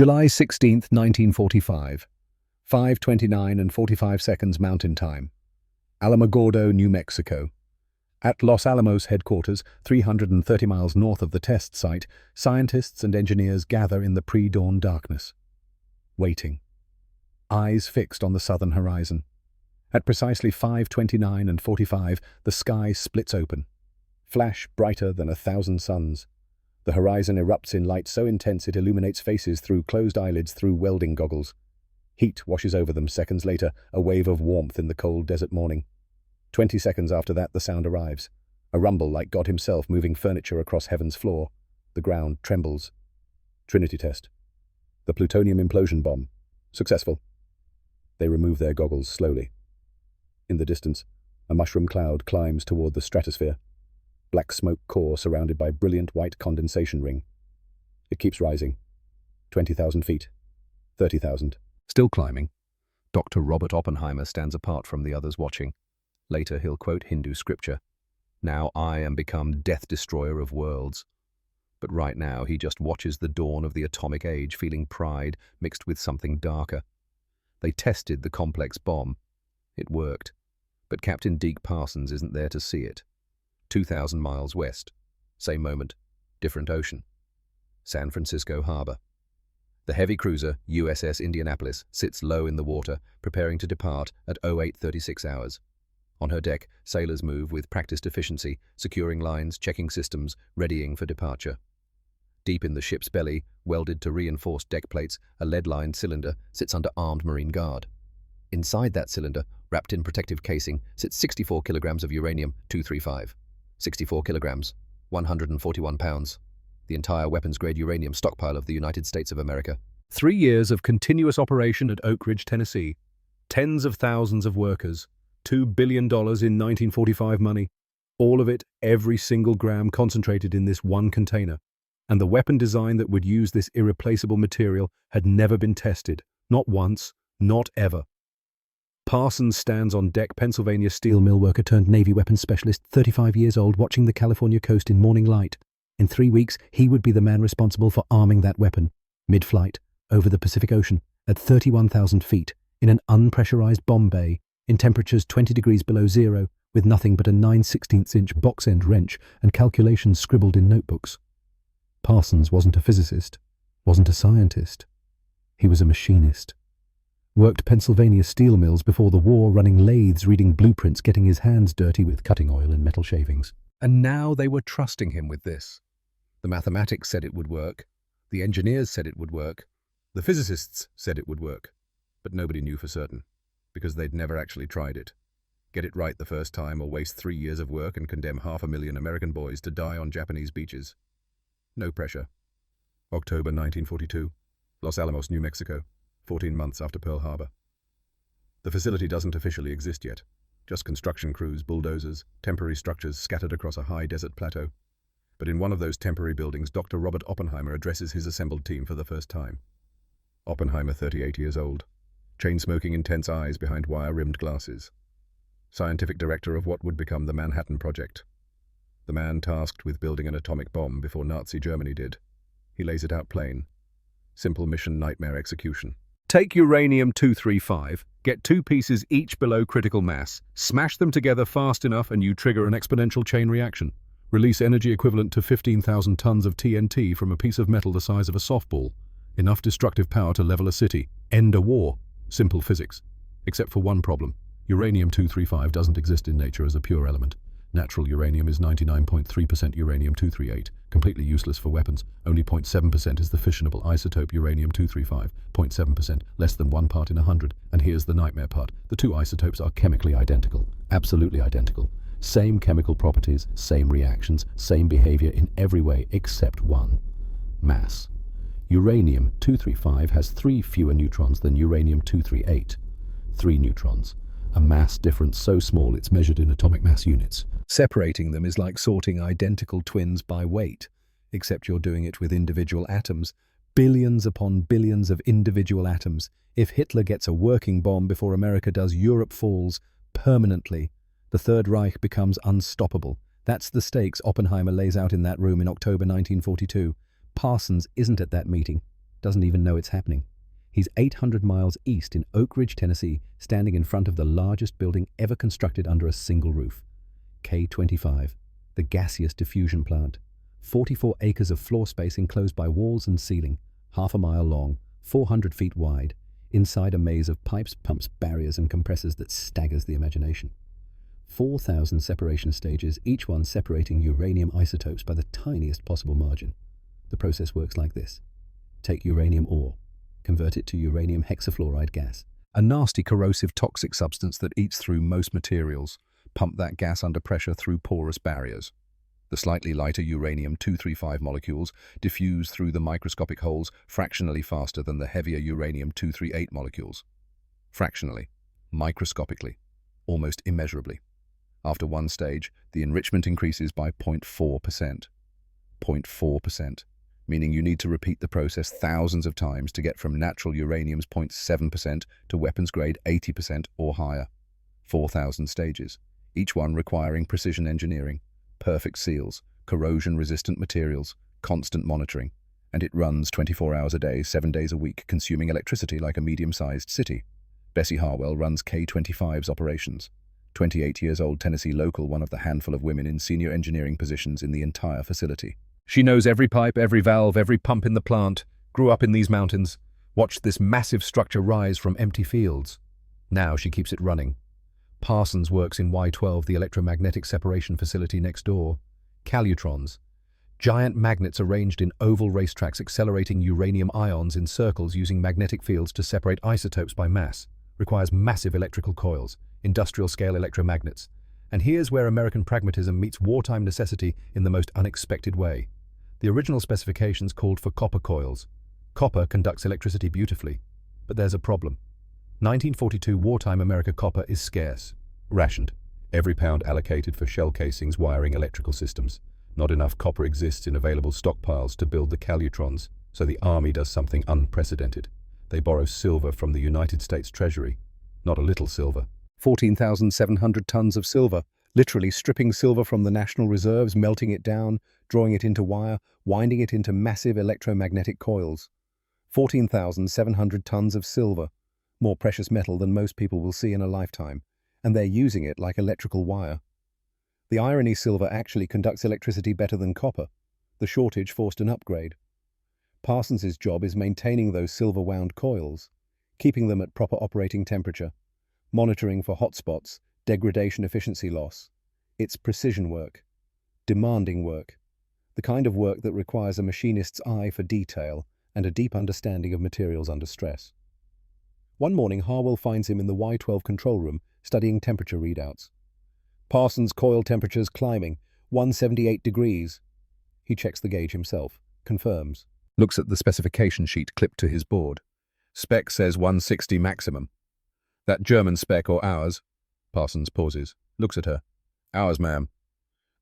July 16, 1945. 5:29 and 45 seconds Mountain Time. Alamogordo, New Mexico. At Los Alamos headquarters, 330 miles north of the test site, scientists and engineers gather in the pre-dawn darkness. Waiting. Eyes fixed on the southern horizon. At precisely 5:29 and 45, the sky splits open. Flash brighter than 1,000 suns. The horizon erupts in light so intense it illuminates faces through closed eyelids through welding goggles. Heat washes over them. Seconds later, a wave of warmth in the cold desert morning. 20 seconds after that, the sound arrives. A rumble like God himself moving furniture across heaven's floor. The ground trembles. Trinity test. The plutonium implosion bomb. Successful. They remove their goggles slowly. In the distance, a mushroom cloud climbs toward the stratosphere. Black smoke core surrounded by brilliant white condensation ring. It keeps rising. 20,000 feet. 30,000. Still climbing. Dr. Robert Oppenheimer stands apart from the others watching. Later he'll quote Hindu scripture. Now I am become death destroyer of worlds. But right now he just watches the dawn of the atomic age, feeling pride mixed with something darker. They tested the complex bomb. It worked. But Captain Deke Parsons isn't there to see it. 2,000 miles west. Same moment. Different ocean. San Francisco Harbor. The heavy cruiser, USS Indianapolis, sits low in the water, preparing to depart at 08:36 hours. On her deck, sailors move with practiced efficiency, securing lines, checking systems, readying for departure. Deep in the ship's belly, welded to reinforced deck plates, a lead-lined cylinder sits under armed Marine guard. Inside that cylinder, wrapped in protective casing, sits 64 kilograms of uranium-235. 64 kilograms, 141 pounds. The entire weapons-grade uranium stockpile of the United States of America. 3 years of continuous operation at Oak Ridge, Tennessee. Tens of thousands of workers. $2 billion in 1945 money. All of it, every single gram concentrated in this one container. And the weapon design that would use this irreplaceable material had never been tested. Not once, not ever. Parsons stands on deck, Pennsylvania steel mill worker turned Navy weapons specialist, 35 years old, watching the California coast in morning light. In 3 weeks, he would be the man responsible for arming that weapon. Mid-flight, over the Pacific Ocean, at 31,000 feet, in an unpressurized bomb bay, in temperatures 20 degrees below zero, with nothing but a 9/16-inch box-end wrench and calculations scribbled in notebooks. Parsons wasn't a physicist, wasn't a scientist. He was a machinist. Worked Pennsylvania steel mills before the war, running lathes, reading blueprints, getting his hands dirty with cutting oil and metal shavings. And now they were trusting him with this. The mathematics said it would work. The engineers said it would work. The physicists said it would work. But nobody knew for certain, because they'd never actually tried it. Get it right the first time or waste 3 years of work and condemn 500,000 American boys to die on Japanese beaches. No pressure. October 1942. Los Alamos, New Mexico. 14 months after Pearl Harbor. The facility doesn't officially exist yet. Just construction crews, bulldozers, temporary structures scattered across a high desert plateau. But in one of those temporary buildings, Dr. Robert Oppenheimer addresses his assembled team for the first time. Oppenheimer, 38 years old. Chain-smoking, intense eyes behind wire-rimmed glasses. Scientific director of what would become the Manhattan Project. The man tasked with building an atomic bomb before Nazi Germany did. He lays it out plain. Simple mission, nightmare execution. Take uranium-235, get 2 pieces each below critical mass, smash them together fast enough and you trigger an exponential chain reaction. Release energy equivalent to 15,000 tons of TNT from a piece of metal the size of a softball. Enough destructive power to level a city. End a war. Simple physics. Except for one problem. Uranium-235 doesn't exist in nature as a pure element. Natural uranium is 99.3% uranium-238, completely useless for weapons. Only 0.7% is the fissionable isotope uranium-235, 0.7%, less than 1 part in 100. And here's the nightmare part. The 2 isotopes are chemically identical, absolutely identical. Same chemical properties, same reactions, same behavior in every way except one. Mass. Uranium-235 has 3 fewer neutrons than uranium-238. 3 neutrons. A mass difference so small it's measured in atomic mass units. Separating them is like sorting identical twins by weight, except you're doing it with individual atoms, billions upon billions of individual atoms. If Hitler gets a working bomb before America does, Europe falls permanently. The Third Reich becomes unstoppable. That's the stakes Oppenheimer lays out in that room in October 1942. Parsons isn't at that meeting. doesn't even know it's happening. He's 800 miles east in Oak Ridge, Tennessee, standing in front of the largest building ever constructed under a single roof. K25, the gaseous diffusion plant. 44 acres of floor space enclosed by walls and ceiling, half a mile long, 400 feet wide, inside a maze of pipes, pumps, barriers, and compressors that staggers the imagination. 4,000 separation stages, each one separating uranium isotopes by the tiniest possible margin. The process works like this. Take uranium ore, convert it to uranium hexafluoride gas, A nasty corrosive toxic substance that eats through most materials. Pump that gas under pressure through porous barriers. The slightly lighter uranium-235 molecules diffuse through the microscopic holes fractionally faster than the heavier uranium-238 molecules. Fractionally, microscopically, almost immeasurably. After one stage, the enrichment increases by 0.4%. 0.4%, meaning you need to repeat the process thousands of times to get from natural uranium's 0.7% to weapons-grade 80% or higher. 4,000 stages, each one requiring precision engineering, perfect seals, corrosion-resistant materials, constant monitoring, and it runs 24 hours a day, 7 days a week, consuming electricity like a medium-sized city. Bessie Harwell runs K25's operations. 28-years-old Tennessee local, one of the handful of women in senior engineering positions in the entire facility. She knows every pipe, every valve, every pump in the plant, grew up in these mountains, watched this massive structure rise from empty fields. Now she keeps it running. Parsons works in Y12, the electromagnetic separation facility next door. Calutrons, giant magnets arranged in oval racetracks accelerating uranium ions in circles using magnetic fields to separate isotopes by mass, requires massive electrical coils, industrial-scale electromagnets. And here's where American pragmatism meets wartime necessity in the most unexpected way. The original specifications called for copper coils. Copper conducts electricity beautifully, but there's a problem. 1942 wartime America copper is scarce, rationed. Every pound allocated for shell casings wiring electrical systems. Not enough copper exists in available stockpiles to build the calutrons, so the Army does something unprecedented. They borrow silver from the United States Treasury. Not a little silver. 14,700 tons of silver, literally stripping silver from the national reserves, melting it down, drawing it into wire, winding it into massive electromagnetic coils. 14,700 tons of silver, more precious metal than most people will see in a lifetime, and they're using it like electrical wire. The irony, silver actually conducts electricity better than copper. The shortage forced an upgrade. Parsons's job is maintaining those silver-wound coils, keeping them at proper operating temperature, monitoring for hotspots, degradation, efficiency loss. It's precision work, demanding work, the kind of work that requires a machinist's eye for detail and a deep understanding of materials under stress. One morning, Harwell finds him in the Y12 control room studying temperature readouts. Parsons' coil temperature's climbing, 178 degrees. He checks the gauge himself, confirms. Looks at the specification sheet clipped to his board. Spec says 160 maximum. That German spec or ours? Parsons pauses, looks at her. Ours, ma'am.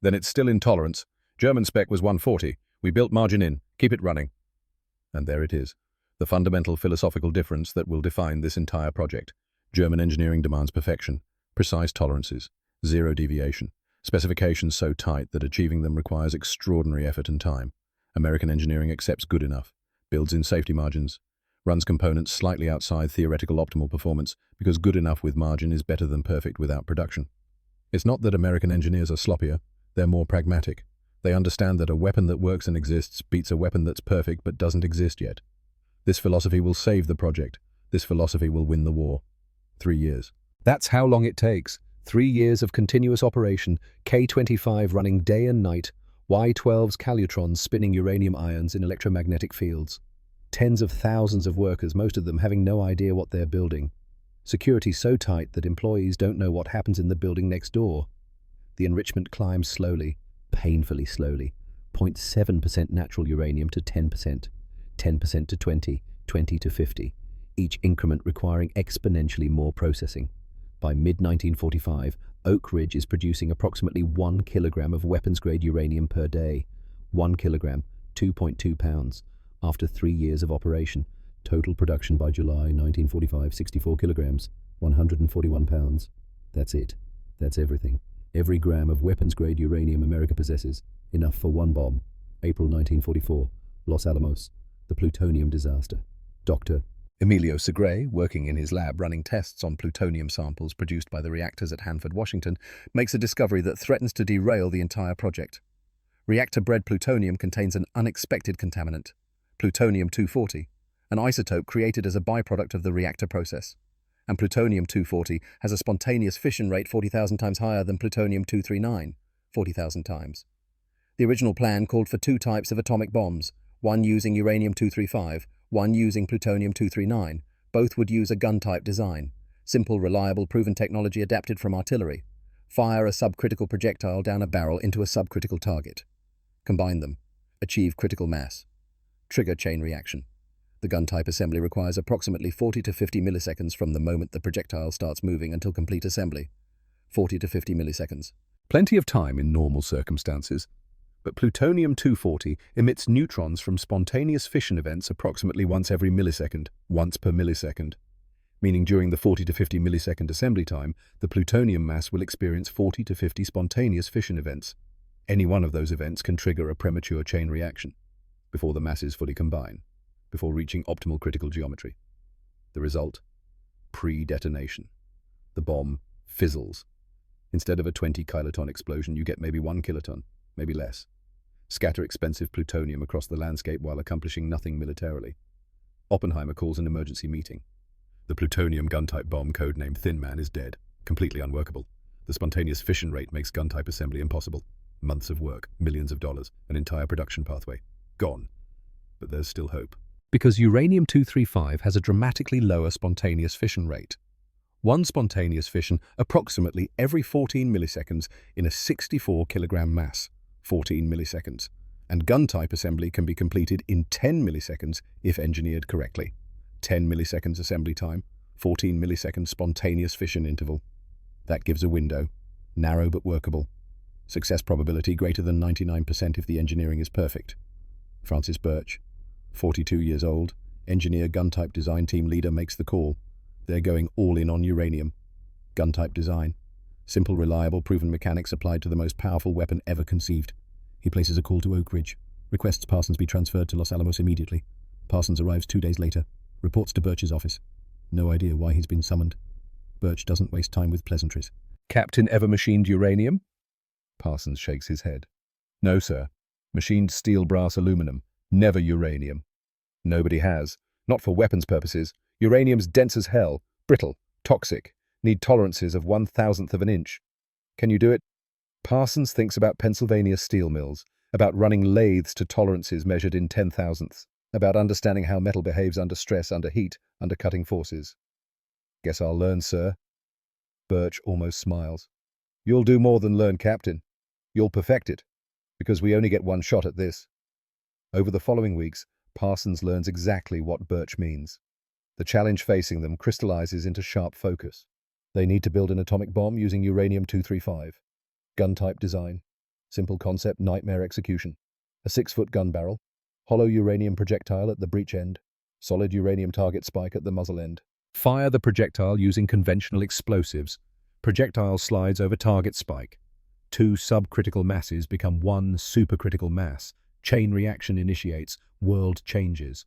Then it's still in tolerance. German spec was 140. We built margin in. Keep it running. And there it is. The fundamental philosophical difference that will define this entire project. German engineering demands perfection, precise tolerances, zero deviation, specifications so tight that achieving them requires extraordinary effort and time. American engineering accepts good enough, builds in safety margins, runs components slightly outside theoretical optimal performance because good enough with margin is better than perfect without production. It's not that American engineers are sloppier, they're more pragmatic. They understand that a weapon that works and exists beats a weapon that's perfect but doesn't exist yet. This philosophy will save the project. This philosophy will win the war. 3 years. That's how long it takes. 3 years of continuous operation, K25 running day and night, Y12's calutrons spinning uranium ions in electromagnetic fields. Tens of thousands of workers, most of them having no idea what they're building. Security so tight that employees don't know what happens in the building next door. The enrichment climbs slowly, painfully slowly. 0.7% natural uranium to 10%. 10% to 20, 20 to 50, each increment requiring exponentially more processing. By mid-1945, Oak Ridge is producing approximately 1 kilogram of weapons-grade uranium per day. 1 kilogram, 2.2 pounds. After 3 years of operation, total production by July 1945, 64 kilograms, 141 pounds. That's it. That's everything. Every gram of weapons-grade uranium America possesses, enough for one bomb. April 1944, Los Alamos. The plutonium disaster. Dr. Emilio Segre, working in his lab running tests on plutonium samples produced by the reactors at Hanford, Washington, makes a discovery that threatens to derail the entire project. Reactor-bred plutonium contains an unexpected contaminant, plutonium-240, an isotope created as a byproduct of the reactor process. And plutonium-240 has a spontaneous fission rate 40,000 times higher than plutonium-239, 40,000 times. The original plan called for two types of atomic bombs, one using uranium-235, one using plutonium-239. Both would use a gun-type design, simple, reliable, proven technology adapted from artillery. Fire a subcritical projectile down a barrel into a subcritical target. Combine them. Achieve critical mass. Trigger chain reaction. The gun-type assembly requires approximately 40 to 50 milliseconds from the moment the projectile starts moving until complete assembly. 40 to 50 milliseconds. Plenty of time in normal circumstances. But plutonium-240 emits neutrons from spontaneous fission events approximately once every millisecond, once per millisecond, meaning during the 40 to 50 millisecond assembly time, the plutonium mass will experience 40 to 50 spontaneous fission events. Any one of those events can trigger a premature chain reaction before the masses fully combine, before reaching optimal critical geometry. The result? Pre-detonation. The bomb fizzles. Instead of a 20 kiloton explosion, you get maybe 1 kiloton. Maybe less. Scatter expensive plutonium across the landscape while accomplishing nothing militarily. Oppenheimer calls an emergency meeting. The plutonium gun-type bomb, codenamed Thin Man, is dead, completely unworkable. The spontaneous fission rate makes gun-type assembly impossible. Months of work, millions of dollars, an entire production pathway. Gone. But there's still hope. Because uranium-235 has a dramatically lower spontaneous fission rate. One spontaneous fission approximately every 14 milliseconds in a 64 kilogram mass. 14 milliseconds, and gun-type assembly can be completed in 10 milliseconds if engineered correctly. 10 milliseconds assembly time, 14 milliseconds spontaneous fission interval. That gives a window, narrow but workable. Success probability greater than 99% if the engineering is perfect. Francis Birch, 42 years old, engineer gun-type design team leader, makes the call. They're going all in on uranium. Gun-type design. Simple, reliable, proven mechanics applied to the most powerful weapon ever conceived. He places a call to Oak Ridge, requests Parsons be transferred to Los Alamos immediately. Parsons arrives 2 days later, reports to Birch's office. No idea why he's been summoned. Birch doesn't waste time with pleasantries. Captain ever machined uranium? Parsons shakes his head. No, sir. Machined steel, brass, aluminum. Never uranium. Nobody has. Not for weapons purposes. Uranium's dense as hell, brittle, toxic. Need tolerances of 1/1000th of an inch. Can you do it? Parsons thinks about Pennsylvania steel mills, about running lathes to tolerances measured in 10,000ths, about understanding how metal behaves under stress, under heat, under cutting forces. Guess I'll learn, sir. Birch almost smiles. You'll do more than learn, Captain. You'll perfect it, because we only get one shot at this. Over the following weeks, Parsons learns exactly what Birch means. The challenge facing them crystallizes into sharp focus. They need to build an atomic bomb using uranium-235. Gun-type design. Simple concept, nightmare execution. A 6-foot gun barrel. Hollow uranium projectile at the breech end. Solid uranium target spike at the muzzle end. Fire the projectile using conventional explosives. Projectile slides over target spike. 2 subcritical masses become 1 supercritical mass. Chain reaction initiates. World changes.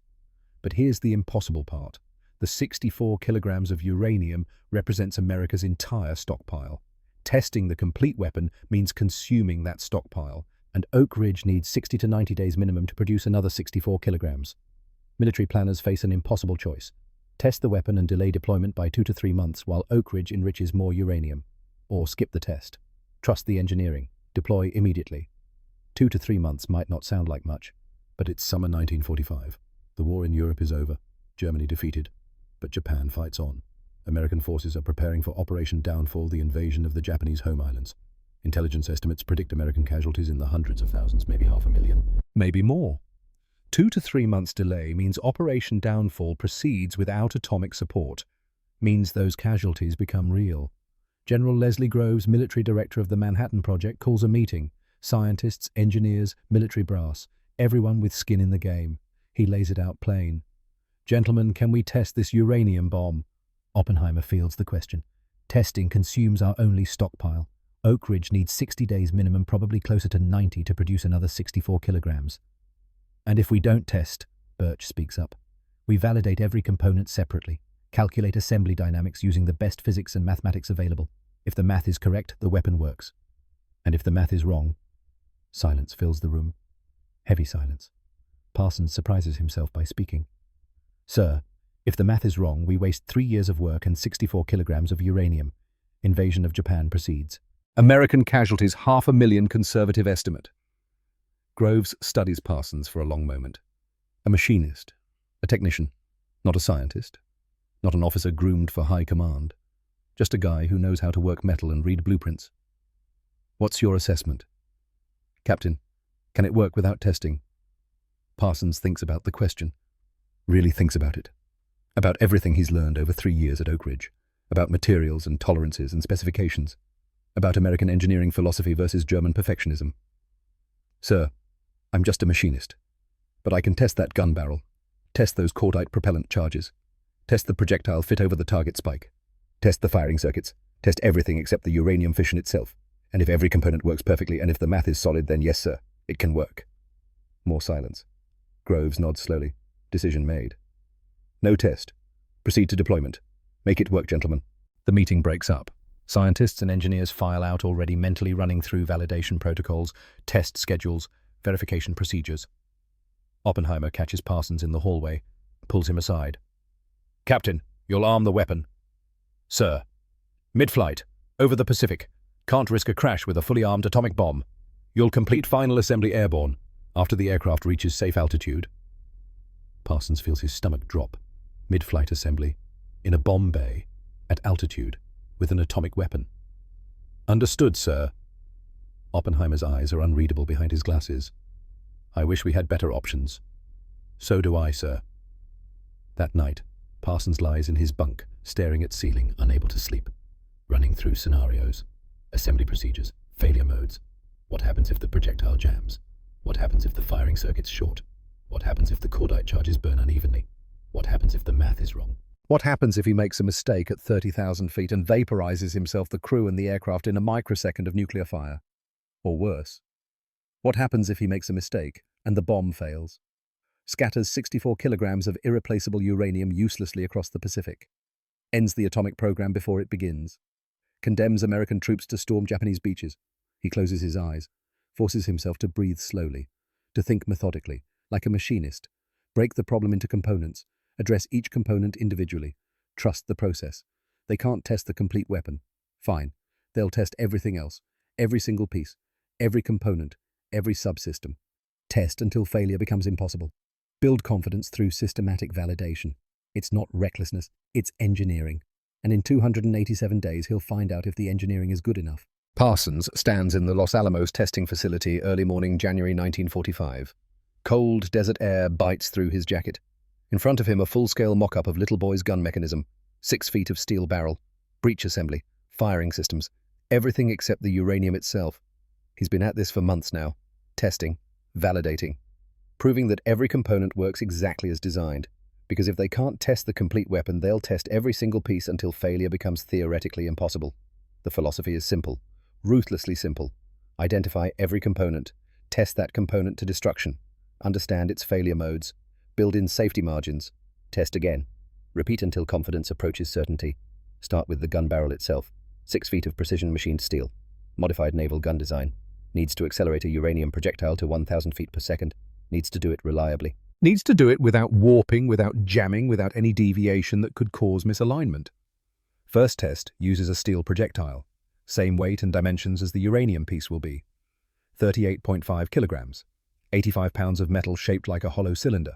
But here's the impossible part. The 64 kilograms of uranium represents America's entire stockpile. Testing the complete weapon means consuming that stockpile, and Oak Ridge needs 60 to 90 days minimum to produce another 64 kilograms. Military planners face an impossible choice. Test the weapon and delay deployment by 2 to 3 months while Oak Ridge enriches more uranium. Or skip the test. Trust the engineering. Deploy immediately. 2 to 3 months might not sound like much, but it's summer 1945. The war in Europe is over. Germany defeated. But Japan fights on. American forces are preparing for Operation Downfall, the invasion of the Japanese home islands. Intelligence estimates predict American casualties in the hundreds of thousands, maybe 500,000. Maybe more. 2 to 3 months delay means Operation Downfall proceeds without atomic support. Means those casualties become real. General Leslie Groves, military director of the Manhattan Project, calls a meeting. Scientists, engineers, military brass, everyone with skin in the game. He lays it out plain. Gentlemen, can we test this uranium bomb? Oppenheimer fields the question. Testing consumes our only stockpile. Oak Ridge needs 60 days minimum, probably closer to 90 to produce another 64 kilograms. And if we don't test, Birch speaks up. We validate every component separately, calculate assembly dynamics using the best physics and mathematics available. If the math is correct, the weapon works. And if the math is wrong, silence fills the room. Heavy silence. Parsons surprises himself by speaking. Sir, if the math is wrong, we waste 3 years of work and 64 kilograms of uranium. Invasion of Japan proceeds. American casualties 500,000 conservative estimate. Groves studies Parsons for a long moment. A machinist, a technician, not a scientist, not an officer groomed for high command, just a guy who knows how to work metal and read blueprints. What's your assessment? Captain, can it work without testing? Parsons thinks about the question. Really thinks about it. About everything he's learned over 3 years at Oak Ridge. About materials and tolerances and specifications. About American engineering philosophy versus German perfectionism. Sir, I'm just a machinist. But I can test that gun barrel. Test those cordite propellant charges. Test the projectile fit over the target spike. Test the firing circuits. Test everything except the uranium fission itself. And if every component works perfectly and if the math is solid, then yes, sir, it can work. More silence. Groves nods slowly. Decision made. No test. Proceed to deployment. Make it work, gentlemen. The meeting breaks up. Scientists and engineers file out, already mentally running through validation protocols, test schedules, verification procedures. Oppenheimer catches Parsons in the hallway, pulls him aside. Captain, you'll arm the weapon. Sir. Mid-flight, over the Pacific. Can't risk a crash with a fully armed atomic bomb. You'll complete final assembly airborne, after the aircraft reaches safe altitude. Parsons feels his stomach drop. Mid-flight assembly, in a bomb bay, at altitude, with an atomic weapon. Understood, sir. Oppenheimer's eyes are unreadable behind his glasses. I wish we had better options. So do I, sir. That night, Parsons lies in his bunk, staring at ceiling, unable to sleep, running through scenarios, assembly procedures, failure modes. What happens if the projectile jams? What happens if the firing circuit's short? What happens if the cordite charges burn unevenly? What happens if the math is wrong? What happens if he makes a mistake at 30,000 feet and vaporizes himself, the crew and the aircraft in a microsecond of nuclear fire? Or worse, what happens if he makes a mistake and the bomb fails? Scatters 64 kilograms of irreplaceable uranium uselessly across the Pacific. Ends the atomic program before it begins. Condemns American troops to storm Japanese beaches. He closes his eyes, forces himself to breathe slowly, to think methodically, like a machinist. Break the problem into components. Address each component individually. Trust the process. They can't test the complete weapon. Fine. They'll test everything else. Every single piece. Every component. Every subsystem. Test until failure becomes impossible. Build confidence through systematic validation. It's not recklessness. It's engineering. And in 287 days, he'll find out if the engineering is good enough. Parsons stands in the Los Alamos testing facility early morning January 1945. Cold desert air bites through his jacket. In front of him, a full-scale mock-up of Little Boy's gun mechanism, 6 feet of steel barrel, breech assembly, firing systems, everything except the uranium itself. He's been at this for months now, testing, validating, proving that every component works exactly as designed. Because if they can't test the complete weapon, they'll test every single piece until failure becomes theoretically impossible. The philosophy is simple, ruthlessly simple. Identify every component, test that component to destruction, understand its failure modes, build in safety margins, test again. Repeat until confidence approaches certainty. Start with the gun barrel itself. 6 feet of precision machined steel. Modified naval gun design. Needs to accelerate a uranium projectile to 1,000 feet per second. Needs to do it reliably. Needs to do it without warping, without jamming, without any deviation that could cause misalignment. First test uses a steel projectile. Same weight and dimensions as the uranium piece will be. 38.5 kilograms. 85 pounds of metal shaped like a hollow cylinder.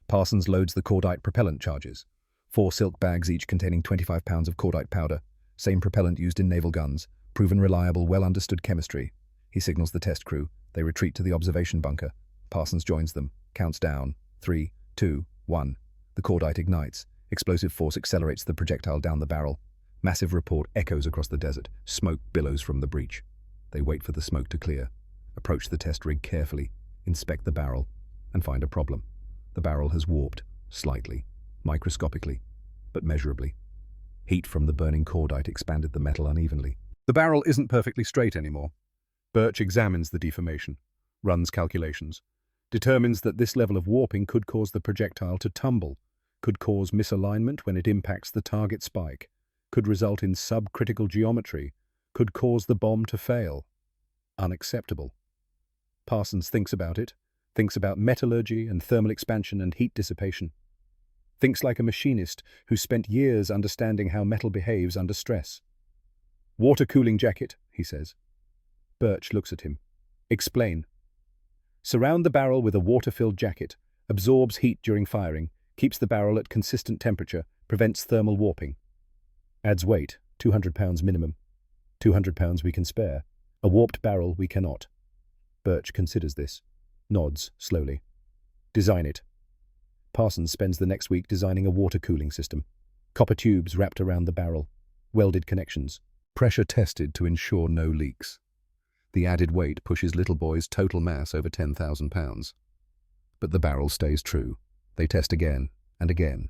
Parsons loads the cordite propellant charges. 4 silk bags each containing 25 pounds of cordite powder. Same propellant used in naval guns. Proven reliable, well understood chemistry. He signals the test crew. They retreat to the observation bunker. Parsons joins them. Counts down. 3, 2, 1. The cordite ignites. Explosive force accelerates the projectile down the barrel. Massive report echoes across the desert. Smoke billows from the breach. They wait for the smoke to clear. Approach the test rig carefully. Inspect the barrel. And find a problem. The barrel has warped, slightly, microscopically, but measurably. Heat from the burning cordite expanded the metal unevenly. The barrel isn't perfectly straight anymore. Birch examines the deformation, runs calculations. determines that this level of warping could cause the projectile to tumble, could cause misalignment when it impacts the target spike, could result in subcritical geometry, could cause the bomb to fail. Unacceptable. Parsons thinks about it, thinks about metallurgy and thermal expansion and heat dissipation. Thinks like a machinist who spent years understanding how metal behaves under stress. Water cooling jacket, he says. Birch looks at him. Explain. Surround the barrel with a water-filled jacket, absorbs heat during firing, keeps the barrel at consistent temperature, prevents thermal warping. Adds weight, 200 pounds minimum. 200 pounds we can spare. A warped barrel we cannot. Birch considers this. Nods slowly. Design it. Parsons spends the next week designing a water cooling system. Copper tubes wrapped around the barrel. Welded connections. Pressure tested to ensure no leaks. The added weight pushes Little Boy's total mass over 10,000 pounds. But the barrel stays true. They test again and again.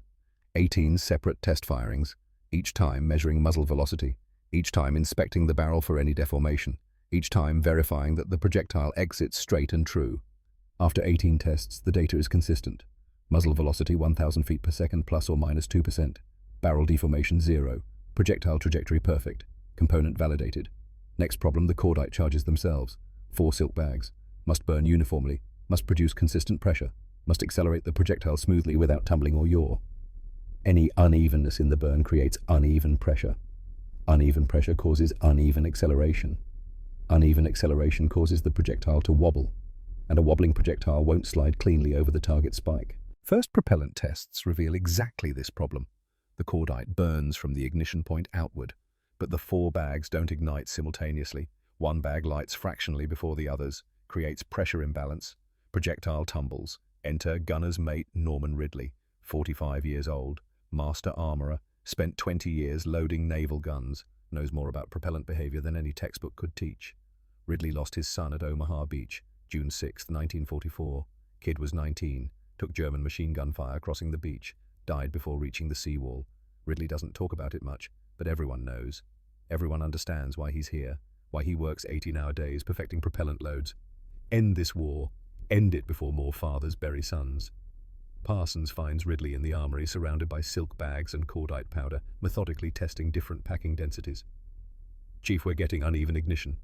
18 separate test firings, each time measuring muzzle velocity, each time inspecting the barrel for any deformation, each time verifying that the projectile exits straight and true. After 18 tests, the data is consistent. Muzzle velocity 1,000 feet per second plus or minus 2%. Barrel deformation 0. Projectile trajectory perfect. Component validated. Next problem, the cordite charges themselves. 4 silk bags. Must burn uniformly. Must produce consistent pressure. Must accelerate the projectile smoothly without tumbling or yaw. Any unevenness in the burn creates uneven pressure. Uneven pressure causes uneven acceleration. Uneven acceleration causes the projectile to wobble, and a wobbling projectile won't slide cleanly over the target spike. First propellant tests reveal exactly this problem. The cordite burns from the ignition point outward, but the 4 bags don't ignite simultaneously. One bag lights fractionally before the others, creates pressure imbalance. Projectile tumbles. Enter gunner's mate Norman Ridley, 45 years old, master armourer, spent 20 years loading naval guns, knows more about propellant behaviour than any textbook could teach. Ridley lost his son at Omaha Beach, June 6, 1944. Kid was 19, took German machine gun fire crossing the beach, died before reaching the seawall. Ridley doesn't talk about it much, but everyone knows. Everyone understands why he's here, why he works 18-hour days perfecting propellant loads. End this war. End it before more fathers bury sons. Parsons finds Ridley in the armory surrounded by silk bags and cordite powder, methodically testing different packing densities. Chief, we're getting uneven ignition.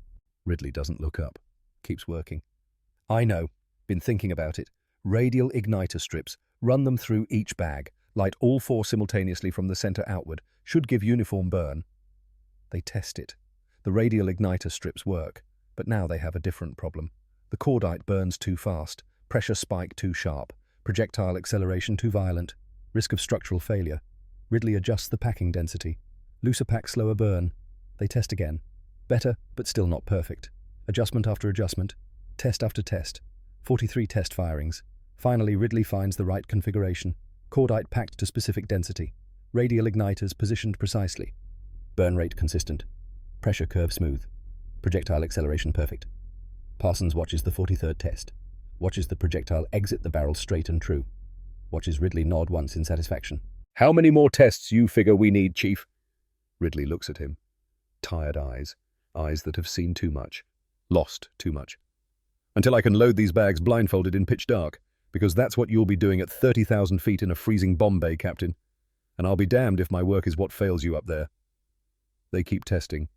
Ridley doesn't look up. Keeps working. I know. Been thinking about it. Radial igniter strips. Run them through each bag. Light all 4 simultaneously from the center outward. Should give uniform burn. They test it. The radial igniter strips work, but now they have a different problem. The cordite burns too fast, pressure spike too sharp, projectile acceleration too violent, risk of structural failure. Ridley adjusts the packing density. Looser pack, slower burn. They test again. Better, but still not perfect. Adjustment after adjustment. Test after test. 43 test firings. Finally, Ridley finds the right configuration. Cordite packed to specific density. Radial igniters positioned precisely. Burn rate consistent. Pressure curve smooth. Projectile acceleration perfect. Parsons watches the 43rd test. Watches the projectile exit the barrel straight and true. Watches Ridley nod once in satisfaction. How many more tests you figure we need, Chief? Ridley looks at him. Tired eyes. Eyes that have seen too much. Lost too much. Until I can load these bags blindfolded in pitch dark, because that's what you'll be doing at 30,000 feet in a freezing bomb bay, Captain. And I'll be damned if my work is what fails you up there. They keep testing.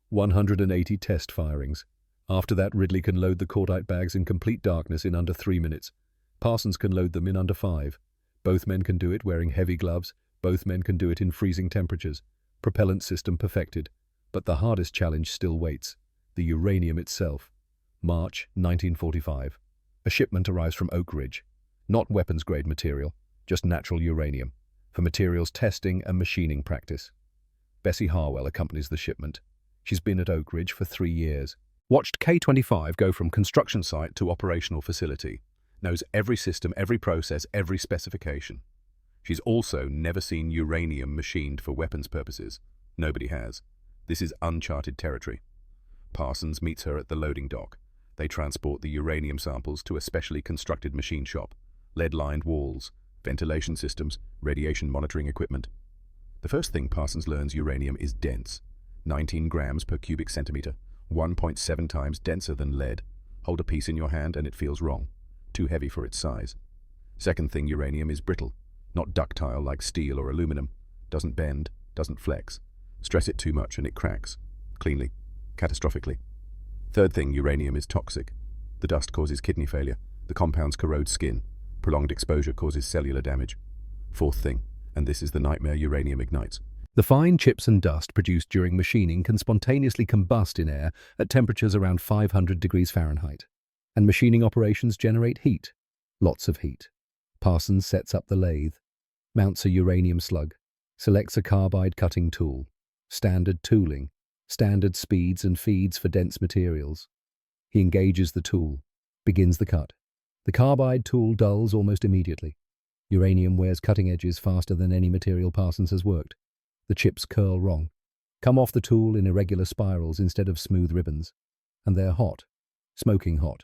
180 test firings. After that, Ridley can load the cordite bags in complete darkness in under 3 minutes. Parsons can load them in under 5. Both men can do it wearing heavy gloves. Both men can do it in freezing temperatures. Propellant system perfected. But the hardest challenge still waits. The uranium itself. March 1945. A shipment arrives from Oak Ridge. Not weapons-grade material, just natural uranium. For materials testing and machining practice. Bessie Harwell accompanies the shipment. She's been at Oak Ridge for 3 years. Watched K-25 go from construction site to operational facility. Knows every system, every process, every specification. She's also never seen uranium machined for weapons purposes. Nobody has. This is uncharted territory. Parsons meets her at the loading dock. They transport the uranium samples to a specially constructed machine shop. Lead-lined walls, ventilation systems, radiation monitoring equipment. The first thing Parsons learns uranium is dense. 19 grams per cubic centimeter. 1.7 times denser than lead. Hold a piece in your hand and it feels wrong. too heavy for its size. Second thing, uranium is brittle, not ductile like steel or aluminum. Doesn't bend, doesn't flex. Stress it too much and it cracks. Cleanly. Catastrophically. Third thing, uranium is toxic. The dust causes kidney failure. The compounds corrode skin. Prolonged exposure causes cellular damage. Fourth thing, and this is the nightmare, uranium ignites. The fine chips and dust produced during machining can spontaneously combust in air at temperatures around 500 degrees Fahrenheit. And machining operations generate heat. Lots of heat. Parsons sets up the lathe, mounts a uranium slug, selects a carbide cutting tool, standard tooling, standard speeds and feeds for dense materials. He engages the tool, begins the cut. The carbide tool dulls almost immediately. Uranium wears cutting edges faster than any material Parsons has worked. The chips curl wrong, come off the tool in irregular spirals instead of smooth ribbons. And they're hot, smoking hot.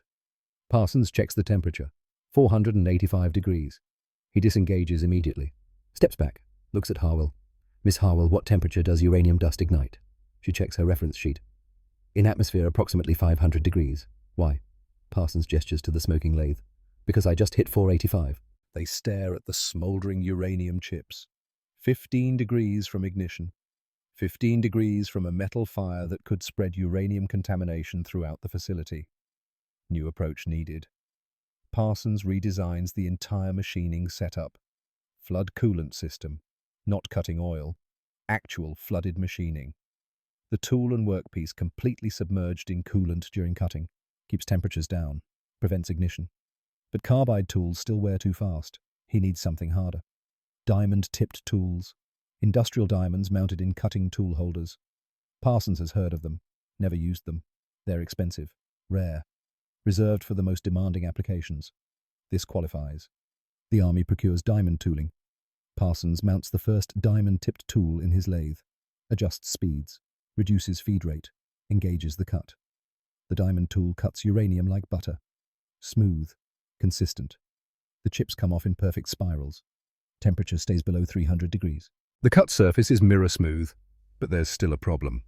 Parsons checks the temperature, 485 degrees. He disengages immediately, steps back, looks at Harwell. Miss Harwell, what temperature does uranium dust ignite? She checks her reference sheet. In atmosphere, approximately 500 degrees. Why? Parsons gestures to the smoking lathe. Because I just hit 485. They stare at the smouldering uranium chips. 15 degrees from ignition. 15 degrees from a metal fire that could spread uranium contamination throughout the facility. New approach needed. Parsons redesigns the entire machining setup. Flood coolant system, not cutting oil, actual flooded machining. The tool and workpiece completely submerged in coolant during cutting, keeps temperatures down, prevents ignition. But carbide tools still wear too fast. He needs something harder. Diamond-tipped tools, industrial diamonds mounted in cutting tool holders. Parsons has heard of them, never used them. They're expensive, rare, reserved for the most demanding applications. This qualifies. The Army procures diamond tooling. Parsons mounts the first diamond-tipped tool in his lathe, adjusts speeds, reduces feed rate, engages the cut. The diamond tool cuts uranium like butter. Smooth, consistent. The chips come off in perfect spirals. Temperature stays below 300 degrees. The cut surface is mirror smooth, but there's still a problem.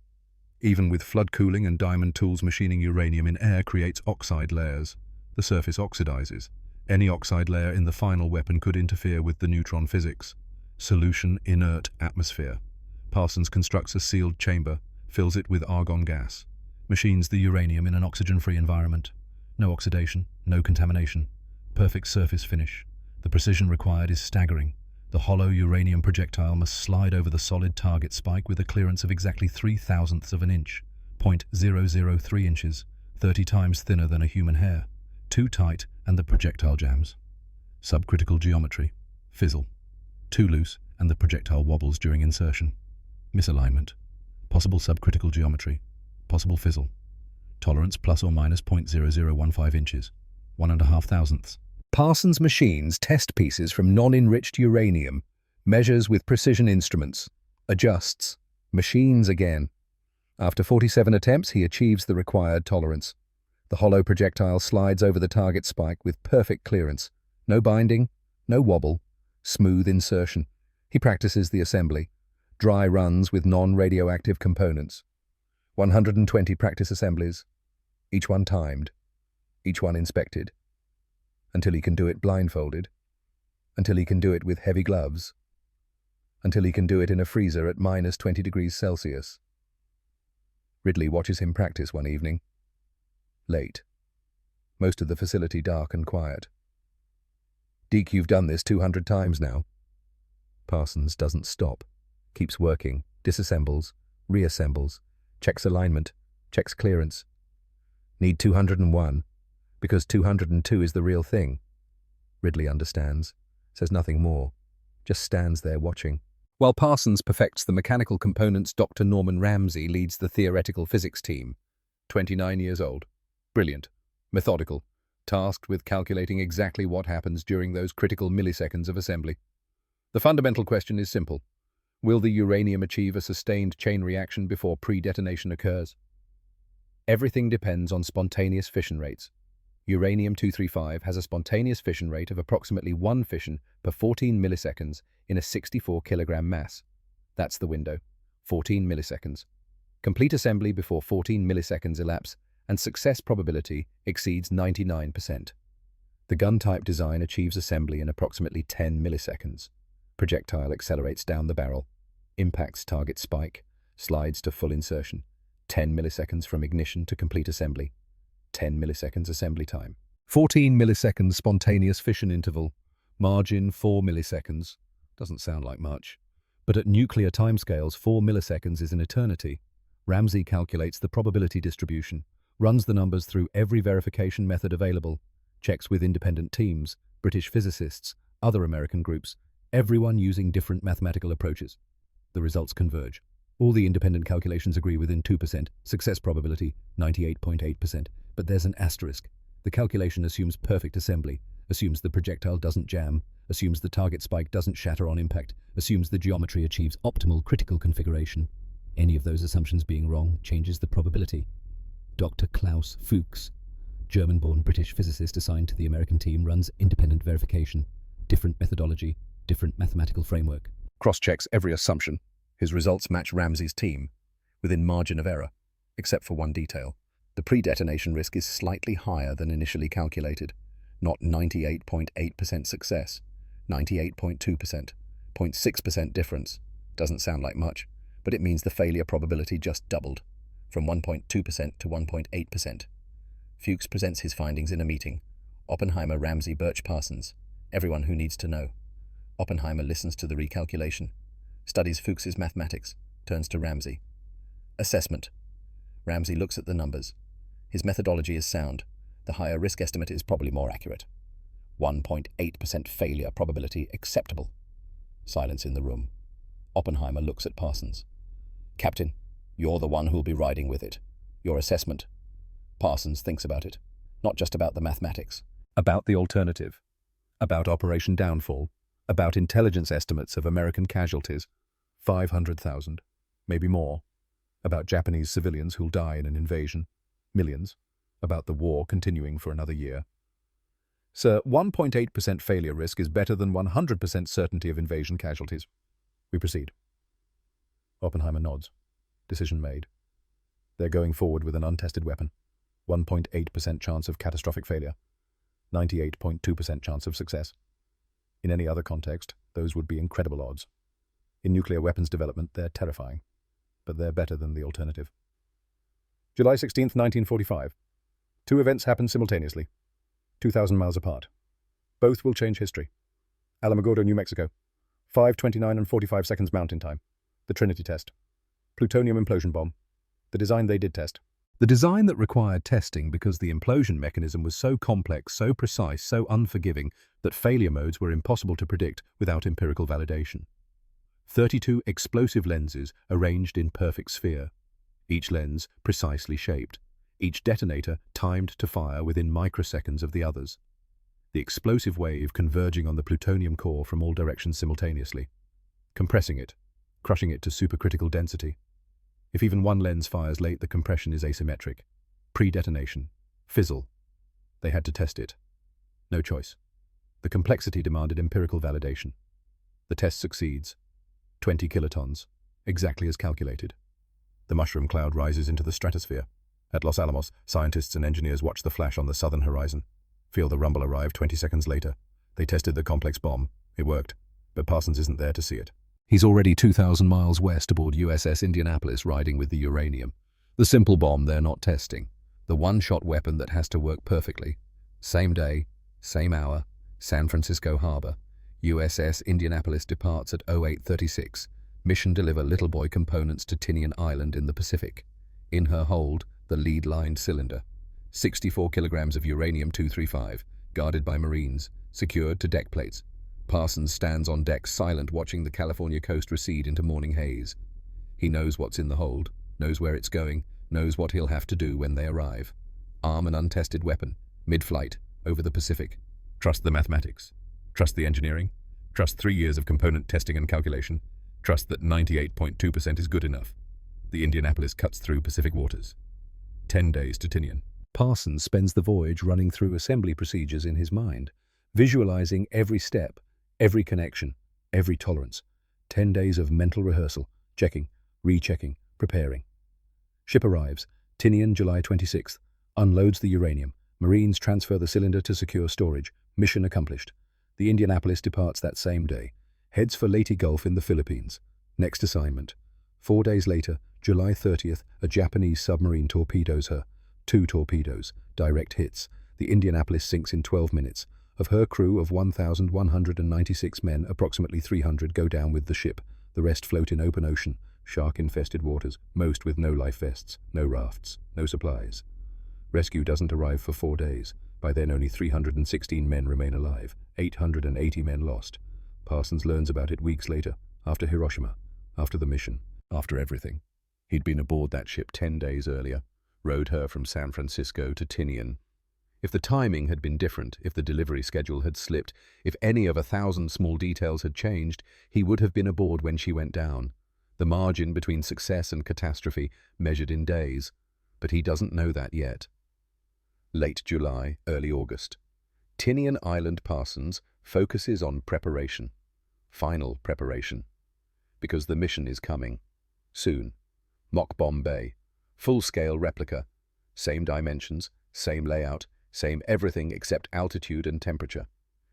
Even with flood cooling and diamond tools, machining uranium in air creates oxide layers. The surface oxidizes. Any oxide layer in the final weapon could interfere with the neutron physics. Solution: inert atmosphere. Parsons constructs a sealed chamber, fills it with argon gas, machines the uranium in an oxygen-free environment. No oxidation, no contamination. Perfect surface finish. The precision required is staggering. The hollow uranium projectile must slide over the solid target spike with a clearance of exactly 0.003 of an inch, 0.003 inches, 30 times thinner than a human hair. Too tight and the projectile jams. Subcritical geometry. Fizzle. Too loose and the projectile wobbles during insertion. Misalignment. Possible subcritical geometry. Possible fizzle. Tolerance plus or minus 0.0015 inches. 1.5 thousandths. Parsons machines test pieces from non-enriched uranium, measures with precision instruments, adjusts, machines again. After 47 attempts, he achieves the required tolerance. The hollow projectile slides over the target spike with perfect clearance. No binding, no wobble, smooth insertion. He practices the assembly. Dry runs with non-radioactive components. 120 practice assemblies, each one timed, each one inspected. Until he can do it blindfolded, until he can do it with heavy gloves, until he can do it in a freezer at minus 20 degrees Celsius. Ridley watches him practice one evening. Late. Most of the facility dark and quiet. Deke, you've done this 200 times now. Parsons doesn't stop, keeps working, disassembles, reassembles, checks alignment, checks clearance. Need 201. Because 202 is the real thing. Ridley understands, says nothing more, just stands there watching. While Parsons perfects the mechanical components, Dr. Norman Ramsey leads the theoretical physics team. 29 years old. Brilliant. Methodical. Tasked with calculating exactly what happens during those critical milliseconds of assembly. The fundamental question is simple. Will the uranium achieve a sustained chain reaction before pre-detonation occurs? Everything depends on spontaneous fission rates. Uranium-235 has a spontaneous fission rate of approximately 1 fission per 14 milliseconds in a 64 kilogram mass. That's the window. 14 milliseconds. Complete assembly before 14 milliseconds elapse, and success probability exceeds 99%. The gun-type design achieves assembly in approximately 10 milliseconds. Projectile accelerates down the barrel, impacts target spike, slides to full insertion. 10 milliseconds from ignition to complete assembly. 10 milliseconds assembly time. 14 milliseconds spontaneous fission interval. Margin 4 milliseconds. Doesn't sound like much. But at nuclear timescales, 4 milliseconds is an eternity. Ramsey calculates the probability distribution, runs the numbers through every verification method available, checks with independent teams, British physicists, other American groups, everyone using different mathematical approaches. The results converge. All the independent calculations agree within 2%, success probability 98.8%, but there's an asterisk. The calculation assumes perfect assembly, assumes the projectile doesn't jam, assumes the target spike doesn't shatter on impact, assumes the geometry achieves optimal critical configuration. Any of those assumptions being wrong changes the probability. Dr. Klaus Fuchs, German-born British physicist assigned to the American team, runs independent verification, different methodology, different mathematical framework. Cross-checks every assumption. His results match Ramsey's team, within margin of error, except for one detail. The pre-detonation risk is slightly higher than initially calculated, not 98.8% success, 98.2%, 0.6% difference. Doesn't sound like much, but it means the failure probability just doubled, from 1.2% to 1.8%. Fuchs presents his findings in a meeting. Oppenheimer, Ramsey, Birch, Parsons, everyone who needs to know. Oppenheimer listens to the recalculation, studies Fuchs's mathematics, turns to Ramsey. Assessment. Ramsey looks at the numbers. His methodology is sound. The higher risk estimate is probably more accurate. 1.8% failure probability acceptable. Silence in the room. Oppenheimer looks at Parsons. Captain, you're the one who'll be riding with it. Your assessment. Parsons thinks about it. Not just about the mathematics. About the alternative. About Operation Downfall. About intelligence estimates of American casualties. 500,000. Maybe more. About Japanese civilians who'll die in an invasion. Millions. About the war continuing for another year. Sir, 1.8% failure risk is better than 100% certainty of invasion casualties. We proceed. Oppenheimer nods. Decision made. They're going forward with an untested weapon. 1.8% chance of catastrophic failure. 98.2% chance of success. In any other context, those would be incredible odds. In nuclear weapons development, they're terrifying. But they're better than the alternative. July 16th, 1945. Two events happen simultaneously, 2,000 miles apart. Both will change history. Alamogordo, New Mexico. 5:29 and 45 seconds mountain time. The Trinity test. Plutonium implosion bomb. The design they did test. The design that required testing because the implosion mechanism was so complex, so precise, so unforgiving that failure modes were impossible to predict without empirical validation. 32 explosive lenses arranged in perfect sphere. Each lens precisely shaped. Each detonator timed to fire within microseconds of the others. The explosive wave converging on the plutonium core from all directions simultaneously. Compressing it, crushing it to supercritical density. If even one lens fires late, the compression is asymmetric. Pre-detonation. Fizzle. They had to test it. No choice. The complexity demanded empirical validation. The test succeeds. 20 kilotons. Exactly as calculated. The mushroom cloud rises into the stratosphere. At Los Alamos, scientists and engineers watch the flash on the southern horizon. Feel the rumble arrive 20 seconds later. They tested the complex bomb. It worked. But Parsons isn't there to see it. He's already 2,000 miles west aboard USS Indianapolis riding with the uranium. The simple bomb they're not testing. The one-shot weapon that has to work perfectly. Same day, same hour, San Francisco Harbor. USS Indianapolis departs at 08:36. Mission deliver Little Boy components to Tinian Island in the Pacific. In her hold, the lead-lined cylinder. 64 kilograms of uranium-235, guarded by Marines, secured to deck plates. Parsons stands on deck silent, watching the California coast recede into morning haze. He knows what's in the hold, knows where it's going, knows what he'll have to do when they arrive. Arm an untested weapon, mid-flight, over the Pacific. Trust the mathematics. Trust the engineering. Trust 3 years of component testing and calculation. Trust that 98.2% is good enough. The Indianapolis cuts through Pacific waters. 10 days to Tinian. Parsons spends the voyage running through assembly procedures in his mind, visualizing every step, every connection, every tolerance. 10 days of mental rehearsal, checking, rechecking, preparing. Ship arrives, Tinian, July 26th. Unloads the uranium. Marines transfer the cylinder to secure storage. Mission accomplished. The Indianapolis departs that same day, heads for Leyte Gulf in the Philippines. Next assignment. 4 days later, July 30th, a Japanese submarine torpedoes her. 2 torpedoes, direct hits. The Indianapolis sinks in 12 minutes. Of her crew of 1,196 men, approximately 300 go down with the ship. The rest float in open ocean, shark-infested waters, most with no life vests, no rafts, no supplies. Rescue doesn't arrive for 4 days. By then only 316 men remain alive, 880 men lost. Parsons learns about it weeks later, after Hiroshima, after the mission, after everything. He'd been aboard that ship 10 days earlier, rowed her from San Francisco to Tinian. If the timing had been different, if the delivery schedule had slipped, if any of 1,000 small details had changed, he would have been aboard when she went down. The margin between success and catastrophe measured in days. But he doesn't know that yet. Late July, early August. Tinian Island Parsons focuses on preparation. Final preparation. Because the mission is coming. Soon. Mock Bomb Bay. Full-scale replica. Same dimensions, same layout, same everything except altitude and temperature.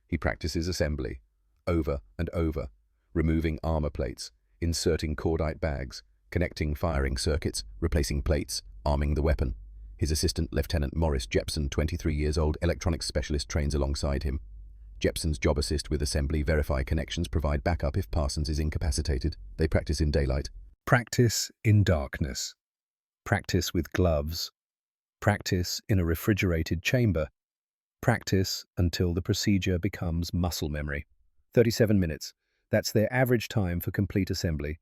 He practices assembly. Over and over. Removing armor plates. Inserting cordite bags. Connecting firing circuits. Replacing plates. Arming the weapon. His assistant, Lieutenant Morris Jepson, 23 years old, electronics specialist, trains alongside him. Jepson's job assist with assembly, verify connections, provide backup if Parsons is incapacitated. They practice in daylight. Practice in darkness. Practice with gloves. Practice in a refrigerated chamber. Practice until the procedure becomes muscle memory. 37 minutes. That's their average time for complete assembly.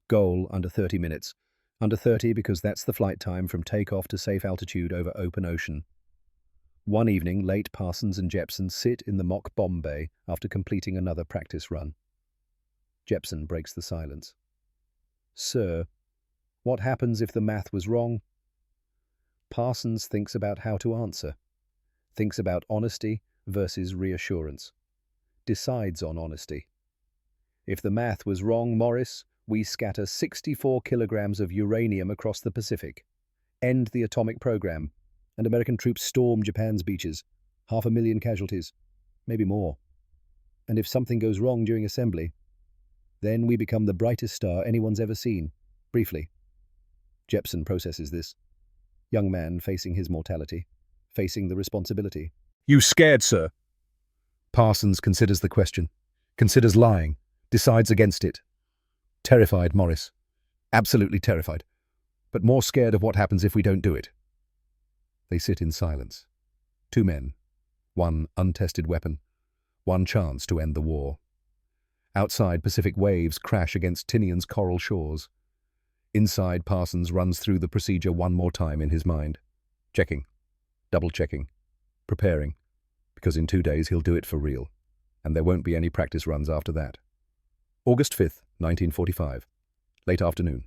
Goal under 30 minutes. Under 30 because that's the flight time from takeoff to safe altitude over open ocean. One evening, late, Parsons and Jepson sit in the mock bomb bay after completing another practice run. Jepson breaks the silence. "Sir, what happens if the math was wrong?" Parsons thinks about how to answer. Thinks about honesty versus reassurance. Decides on honesty. "If the math was wrong, Morris, we scatter 64 kilograms of uranium across the Pacific, end the atomic program, and American troops storm Japan's beaches. 500,000 casualties, maybe more. And if something goes wrong during assembly, then we become the brightest star anyone's ever seen, briefly." Jepson processes this. Young man facing his mortality, facing the responsibility. "You scared, sir?" Parsons considers the question, considers lying, decides against it. Terrified, Morris. Absolutely terrified. But more scared of what happens if we don't do it. They sit in silence. 2 men. 1 untested weapon. 1 chance to end the war. Outside, Pacific waves crash against Tinian's coral shores. Inside, Parsons runs through the procedure one more time in his mind. Checking. Double-checking. Preparing. Because in 2 days he'll do it for real. And there won't be any practice runs after that. August 5th, 1945. Late afternoon.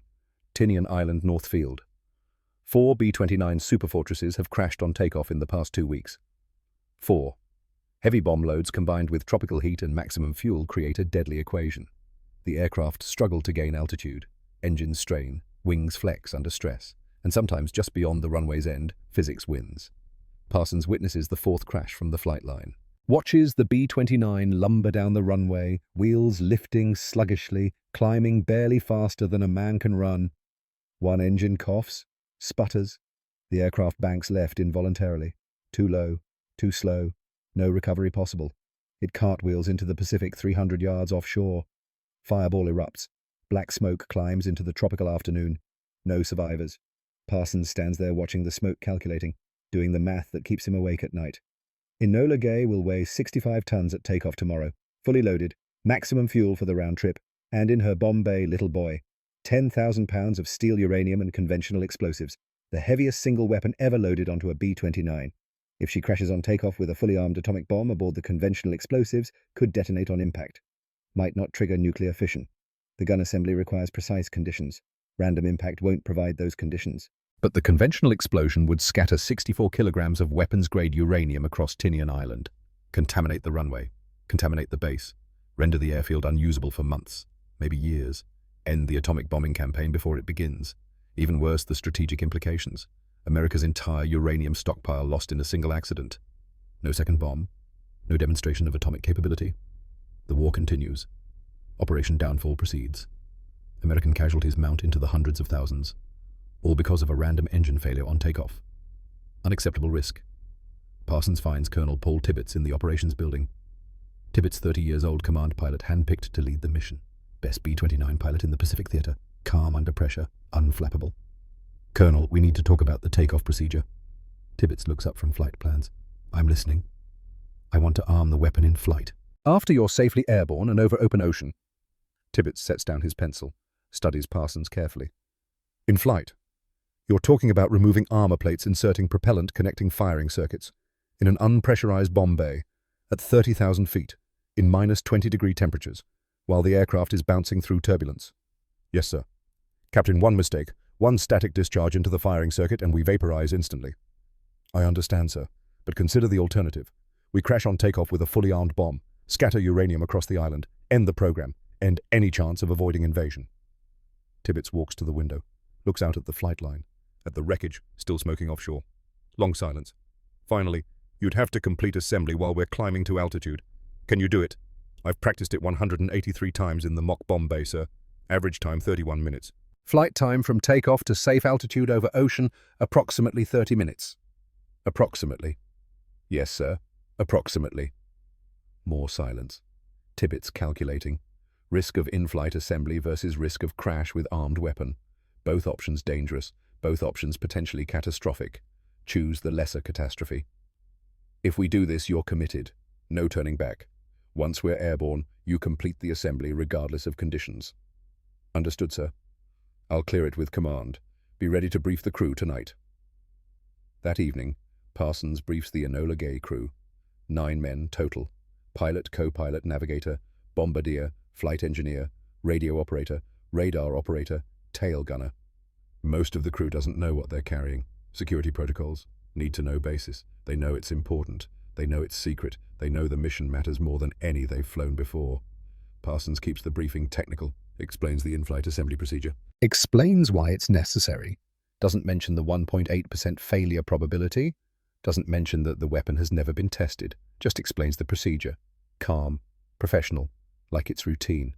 Tinian Island, North Field. 4 B-29 superfortresses have crashed on takeoff in the past 2 weeks. 4. Heavy bomb loads combined with tropical heat and maximum fuel create a deadly equation. The aircraft struggle to gain altitude. Engines strain, wings flex under stress, and sometimes just beyond the runway's end, physics wins. Parsons witnesses the 4th crash from the flight line. Watches the B-29 lumber down the runway, wheels lifting sluggishly, climbing barely faster than a man can run. One engine coughs, sputters. The aircraft banks left involuntarily. Too low, too slow, no recovery possible. It cartwheels into the Pacific 300 yards offshore. Fireball erupts. Black smoke climbs into the tropical afternoon. No survivors. Parsons stands there watching the smoke, calculating, doing the math that keeps him awake at night. Enola Gay will weigh 65 tons at takeoff tomorrow, fully loaded, maximum fuel for the round trip, and in her Bombay little boy, 10,000 pounds of steel uranium and conventional explosives, the heaviest single weapon ever loaded onto a B-29. If she crashes on takeoff with a fully armed atomic bomb aboard the conventional explosives, could detonate on impact. Might not trigger nuclear fission. The gun assembly requires precise conditions. Random impact won't provide those conditions. But the conventional explosion would scatter 64 kilograms of weapons-grade uranium across Tinian Island, contaminate the runway, contaminate the base, render the airfield unusable for months, maybe years, end the atomic bombing campaign before it begins. Even worse, the strategic implications. America's entire uranium stockpile lost in a single accident. No second bomb, No demonstration of atomic capability. The war continues. Operation Downfall proceeds. American casualties mount into the hundreds of thousands, all because of a random engine failure on takeoff. Unacceptable risk. Parsons finds Colonel Paul Tibbets in the operations building. Tibbets, 30 years old, command pilot, handpicked to lead the mission. Best B-29 pilot in the Pacific Theater. Calm under pressure, unflappable. Colonel, we need to talk about the takeoff procedure. Tibbets looks up from flight plans. I'm listening. I want to arm the weapon in flight. After you're safely airborne and over open ocean. Tibbets sets down his pencil, studies Parsons carefully. In flight, you're talking about removing armor plates, inserting propellant, connecting firing circuits, in an unpressurized bomb bay, at 30,000 feet, in minus 20-degree temperatures, while the aircraft is bouncing through turbulence. Yes, sir. Captain, one mistake. One static discharge into the firing circuit and we vaporize instantly. I understand, sir, but consider the alternative. We crash on takeoff with a fully armed bomb, scatter uranium across the island, end the program, end any chance of avoiding invasion. Tibbets walks to the window, looks out at the flight line, at the wreckage still smoking offshore. Long silence. Finally, you'd have to complete assembly while we're climbing to altitude. Can you do it? I've practiced it 183 times in the mock bomb bay, sir. Average time 31 minutes. Flight time from takeoff to safe altitude over ocean, approximately 30 minutes. Approximately. Yes, sir. Approximately. More silence. Tibbets calculating. Risk of in-flight assembly versus risk of crash with armed weapon. Both options dangerous. Both options potentially catastrophic. Choose the lesser catastrophe. If we do this, you're committed. No turning back. Once we're airborne, you complete the assembly regardless of conditions. Understood, sir. I'll clear it with command. Be ready to brief the crew tonight. That evening, Parsons briefs the Enola Gay crew. 9 men total. Pilot, co-pilot, navigator, bombardier, flight engineer, radio operator, radar operator, tail gunner. Most of the crew doesn't know what they're carrying. Security protocols. Need to know basis. They know it's important. They know it's secret. They know the mission matters more than any they've flown before. Parsons keeps the briefing technical. Explains the in-flight assembly procedure. Explains why it's necessary. Doesn't mention the 1.8% failure probability. Doesn't mention that the weapon has never been tested. Just explains the procedure. Calm. Professional. Like it's routine.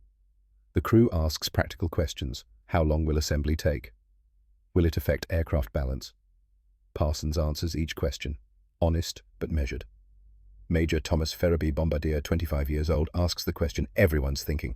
The crew asks practical questions. How long will assembly take? Will it affect aircraft balance? Parsons answers each question. Honest, but measured. Major Thomas Ferraby, Bombardier, 25 years old, asks the question everyone's thinking.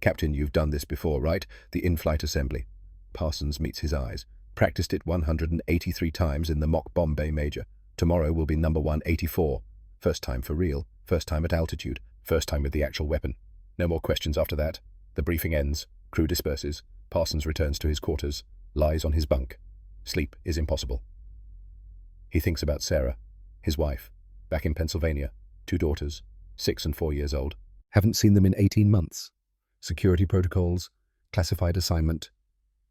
Captain, you've done this before, right? The in-flight assembly. Parsons meets his eyes. Practiced it 183 times in the mock bomb bay major. Tomorrow will be number 184. First time for real. First time at altitude. First time with the actual weapon. No more questions after that. The briefing ends. Crew disperses. Parsons returns to his quarters. Lies on his bunk. Sleep is impossible. He thinks about Sarah, his wife, back in Pennsylvania. 2 daughters, 6 and 4 years old. Haven't seen them in 18 months. Security protocols, classified assignment.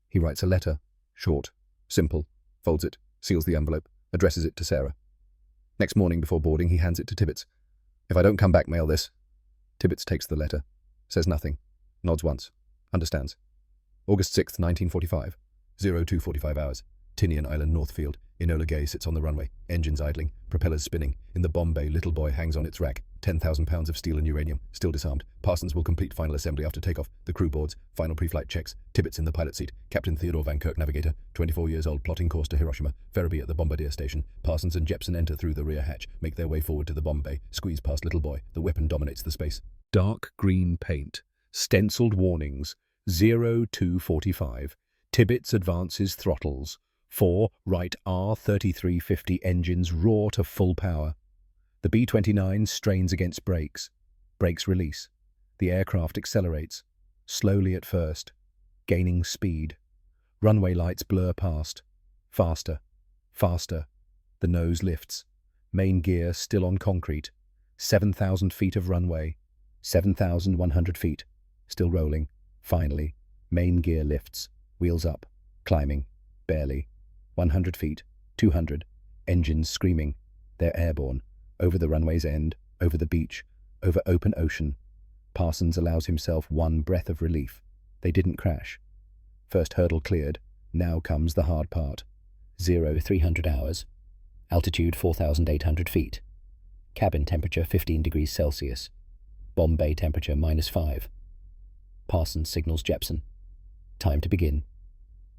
He writes a letter, short, simple, folds it, seals the envelope, addresses it to Sarah. Next morning before boarding, he hands it to Tibbets. If I don't come back, mail this. Tibbets takes the letter, says nothing, nods once, understands. August 6th, 1945, 02:45 hours, Tinian Island, Northfield. Enola Gay sits on the runway, engines idling, propellers spinning. In the bomb bay, little boy hangs on its rack. 10,000 pounds of steel and uranium, still disarmed. Parsons will complete final assembly after takeoff. The crew boards, final pre-flight checks. Tibbets in the pilot seat. Captain Theodore Van Kirk, navigator, 24 years old, plotting course to Hiroshima. Ferraby at the bombardier station. Parsons and Jepson enter through the rear hatch, make their way forward to the bomb bay, squeeze past little boy. The weapon dominates the space. Dark green paint. Stenciled warnings. 02:45. Tibbets advances throttles. 4 right R3350 engines roar to full power. The B-29 strains against brakes. Brakes release. The aircraft accelerates, slowly at first, gaining speed. Runway lights blur past. Faster. Faster. The nose lifts. Main gear still on concrete. 7,000 feet of runway. 7,100 feet. Still rolling. Finally, main gear lifts. Wheels up. Climbing. Barely. 100 feet, 200, engines screaming. They're airborne, over the runway's end, over the beach, over open ocean. Parsons allows himself one breath of relief. They didn't crash. First hurdle cleared, now comes the hard part. 0300 hours, altitude 4,800 feet. Cabin temperature 15 degrees Celsius. Bomb bay temperature -5. Parsons signals Jepson. Time to begin.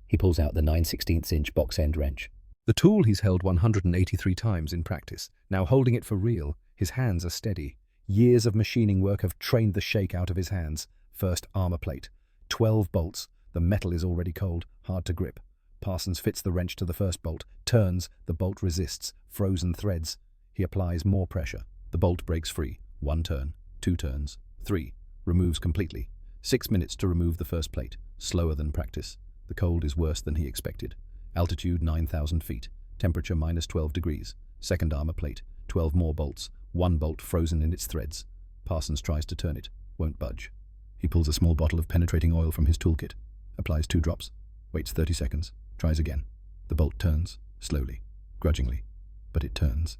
He pulls out the 9/16" box end wrench. The tool he's held 183 times in practice. Now holding it for real, his hands are steady. Years of machining work have trained the shake out of his hands. First armor plate. 12 bolts. The metal is already cold, hard to grip. Parsons fits the wrench to the first bolt, turns, the bolt resists, frozen threads. He applies more pressure. The bolt breaks free. 1 turn, 2 turns, 3. Removes completely. 6 minutes to remove the first plate. Slower than practice. The cold is worse than he expected. Altitude 9,000 feet. Temperature -12 degrees. Second armor plate. 12 more bolts. 1 bolt frozen in its threads. Parsons tries to turn it. Won't budge. He pulls a small bottle of penetrating oil from his toolkit. Applies 2 drops. Waits 30 seconds. Tries again. The bolt turns. Slowly. Grudgingly. But it turns.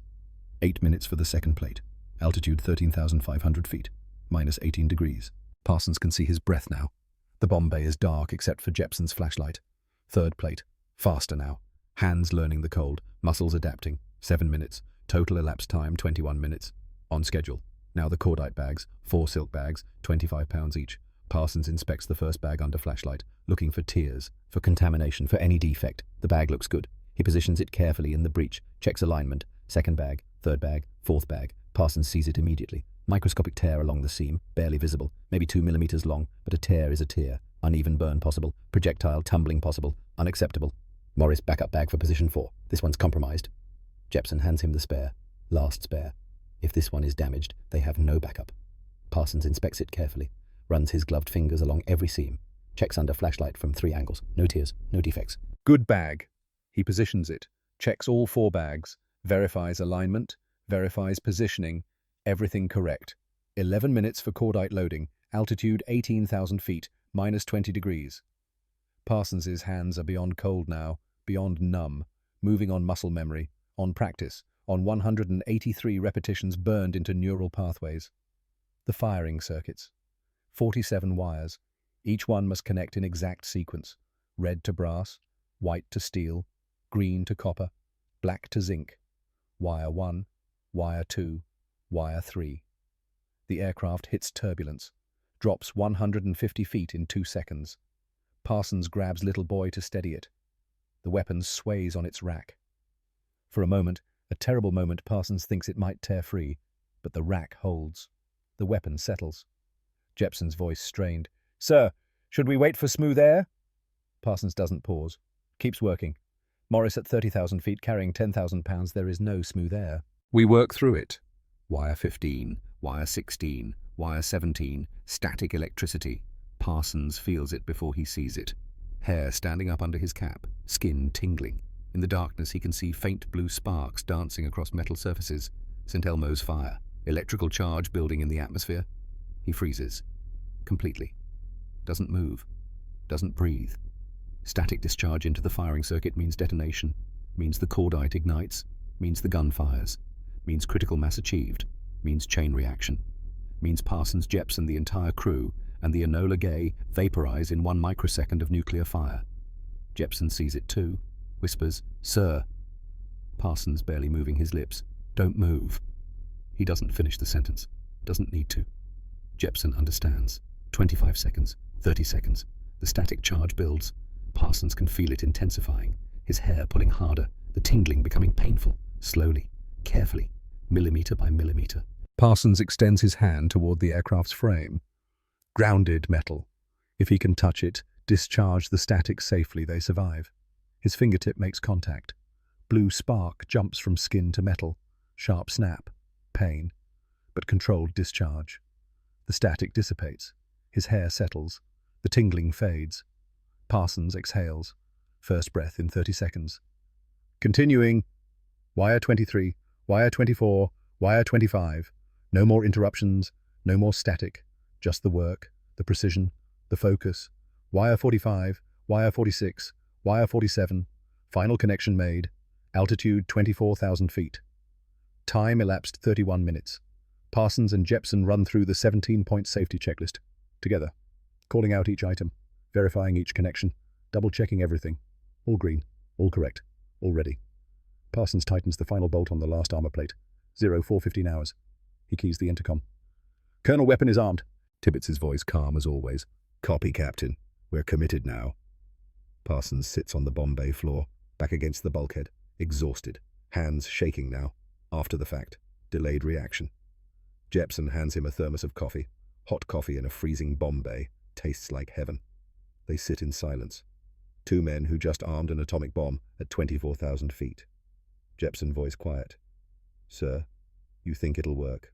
8 minutes for the second plate. Altitude 13,500 feet. -18 degrees. Parsons can see his breath now. The bomb bay is dark except for Jepson's flashlight. Third plate. Faster now. Hands learning the cold. Muscles adapting. 7 minutes. Total elapsed time 21 minutes. On schedule. Now the cordite bags. 4 silk bags. 25 pounds each. Parsons inspects the first bag under flashlight, looking for tears, for contamination, for any defect. The bag looks good. He positions it carefully in the breech, checks alignment. Second bag, third bag, fourth bag. Parsons sees it immediately. Microscopic tear along the seam, barely visible, maybe 2 millimeters long, but a tear is a tear. Uneven burn possible, projectile tumbling possible, unacceptable. Morris, backup bag for position 4. This one's compromised. Jepson hands him the spare. Last spare. If this one is damaged, they have no backup. Parsons inspects it carefully, runs his gloved fingers along every seam, checks under flashlight from 3 angles. No tears, no defects. Good bag. He positions it, checks all 4 bags, verifies alignment, verifies positioning, everything correct. 11 minutes for cordite loading, altitude 18,000 feet, -20 degrees. Parsons's hands are beyond cold now, beyond numb, moving on muscle memory, on practice, on 183 repetitions burned into neural pathways. The firing circuits. 47 wires. Each one must connect in exact sequence. Red to brass, white to steel, green to copper, black to zinc. Wire 1, wire 2, wire 3. The aircraft hits turbulence, drops 150 feet in 2 seconds. Parsons grabs little boy to steady it. The weapon sways on its rack. For a moment, a terrible moment, Parsons thinks it might tear free, but the rack holds. The weapon settles. Jepson's voice strained. "Sir, should we wait for smooth air?" Parsons doesn't pause. Keeps working. Morris at 30,000 feet carrying 10,000 pounds, there is no smooth air. We work through it. Wire 15, wire 16, wire 17, static electricity. Parsons feels it before he sees it. Hair standing up under his cap, skin tingling. In the darkness he can see faint blue sparks dancing across metal surfaces. St. Elmo's fire. Electrical charge building in the atmosphere. He freezes. Completely. Doesn't move. Doesn't breathe. Static discharge into the firing circuit means detonation. Means the cordite ignites. Means the gun fires. Means critical mass achieved. Means chain reaction. Means Parsons, Jepson, the entire crew, and the Enola Gay vaporize in 1 microsecond of nuclear fire. Jepson sees it too. Whispers, "Sir." Parsons barely moving his lips. "Don't move." He doesn't finish the sentence. Doesn't need to. Jepson understands. 25 seconds. 30 seconds. The static charge builds. Parsons can feel it intensifying. His hair pulling harder. The tingling becoming painful. Slowly. Carefully. Millimeter by millimeter. Parsons extends his hand toward the aircraft's frame. Grounded metal. If he can touch it, discharge the static safely, they survive. His fingertip makes contact. Blue spark jumps from skin to metal. Sharp snap. Pain. But controlled discharge. The static dissipates. His hair settles. The tingling fades. Parsons exhales. First breath in 30 seconds. Continuing. Wire 23, wire 24, wire 25. No more interruptions, no more static. Just the work, the precision, the focus. Wire 45, wire 46, wire 47. Final connection made. Altitude 24,000 feet. Time elapsed 31 minutes. Parsons and Jepson run through the 17-point safety checklist. Together. Calling out each item. Verifying each connection. Double-checking everything. All green. All correct. All ready. Parsons tightens the final bolt on the last armor plate. 04:15 hours. He keys the intercom. Colonel, weapon is armed. Tibbets's voice calm as always. Copy, Captain. We're committed now. Parsons sits on the bomb bay floor, back against the bulkhead, exhausted, hands shaking now, after the fact, delayed reaction. Jepson hands him a thermos of coffee. Hot coffee in a freezing bomb bay, tastes like heaven. They sit in silence. Two men who just armed an atomic bomb at 24,000 feet. Jepson voice quiet. Sir, you think it'll work?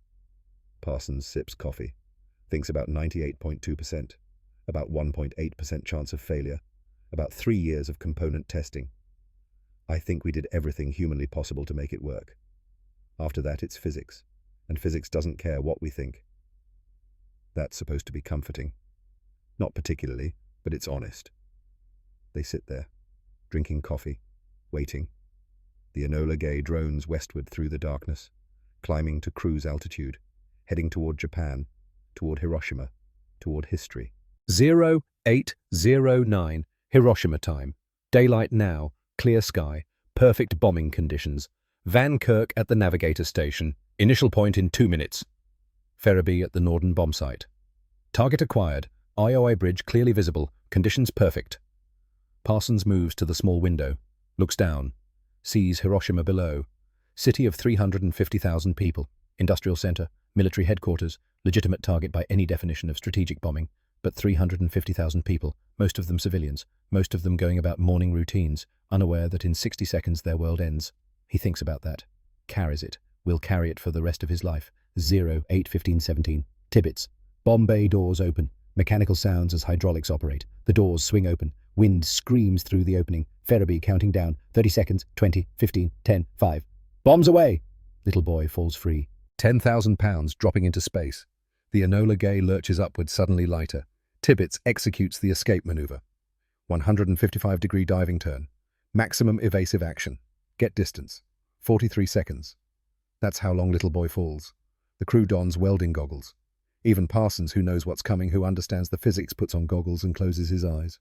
Parsons sips coffee, thinks about 98.2%, about 1.8% chance of failure, about 3 years of component testing. I think we did everything humanly possible to make it work. After that, it's physics, and physics doesn't care what we think. That's supposed to be comforting. Not particularly, but it's honest. They sit there, drinking coffee, waiting. The Enola Gay drones westward through the darkness, climbing to cruise altitude, heading toward Japan, toward Hiroshima, toward history. 0809, Hiroshima time. Daylight now, clear sky, perfect bombing conditions. Van Kirk at the navigator station. Initial point in 2 minutes. Ferriby at the Norden bomb site. Target acquired. IOI bridge clearly visible. Conditions perfect. Parsons moves to the small window, looks down, sees Hiroshima below. City of 350,000 people. Industrial center, military headquarters, legitimate target by any definition of strategic bombing, but 350,000 people, most of them civilians, most of them going about morning routines, unaware that in 60 seconds their world ends. He thinks about that, carries it, will carry it for the rest of his life. 08:15:17. Tibbets. Bomb bay doors open. Mechanical sounds as hydraulics operate. The doors swing open. Wind screams through the opening. Ferriby counting down. 30 seconds. 20, 15, 10, 5. Bombs away! Little boy falls free. 10,000 pounds dropping into space. The Enola Gay lurches upward, suddenly lighter. Tibbets executes the escape maneuver. 155-degree diving turn. Maximum evasive action. Get distance. 43 seconds. That's how long little boy falls. The crew dons welding goggles. Even Parsons, who knows what's coming, who understands the physics, puts on goggles and closes his eyes.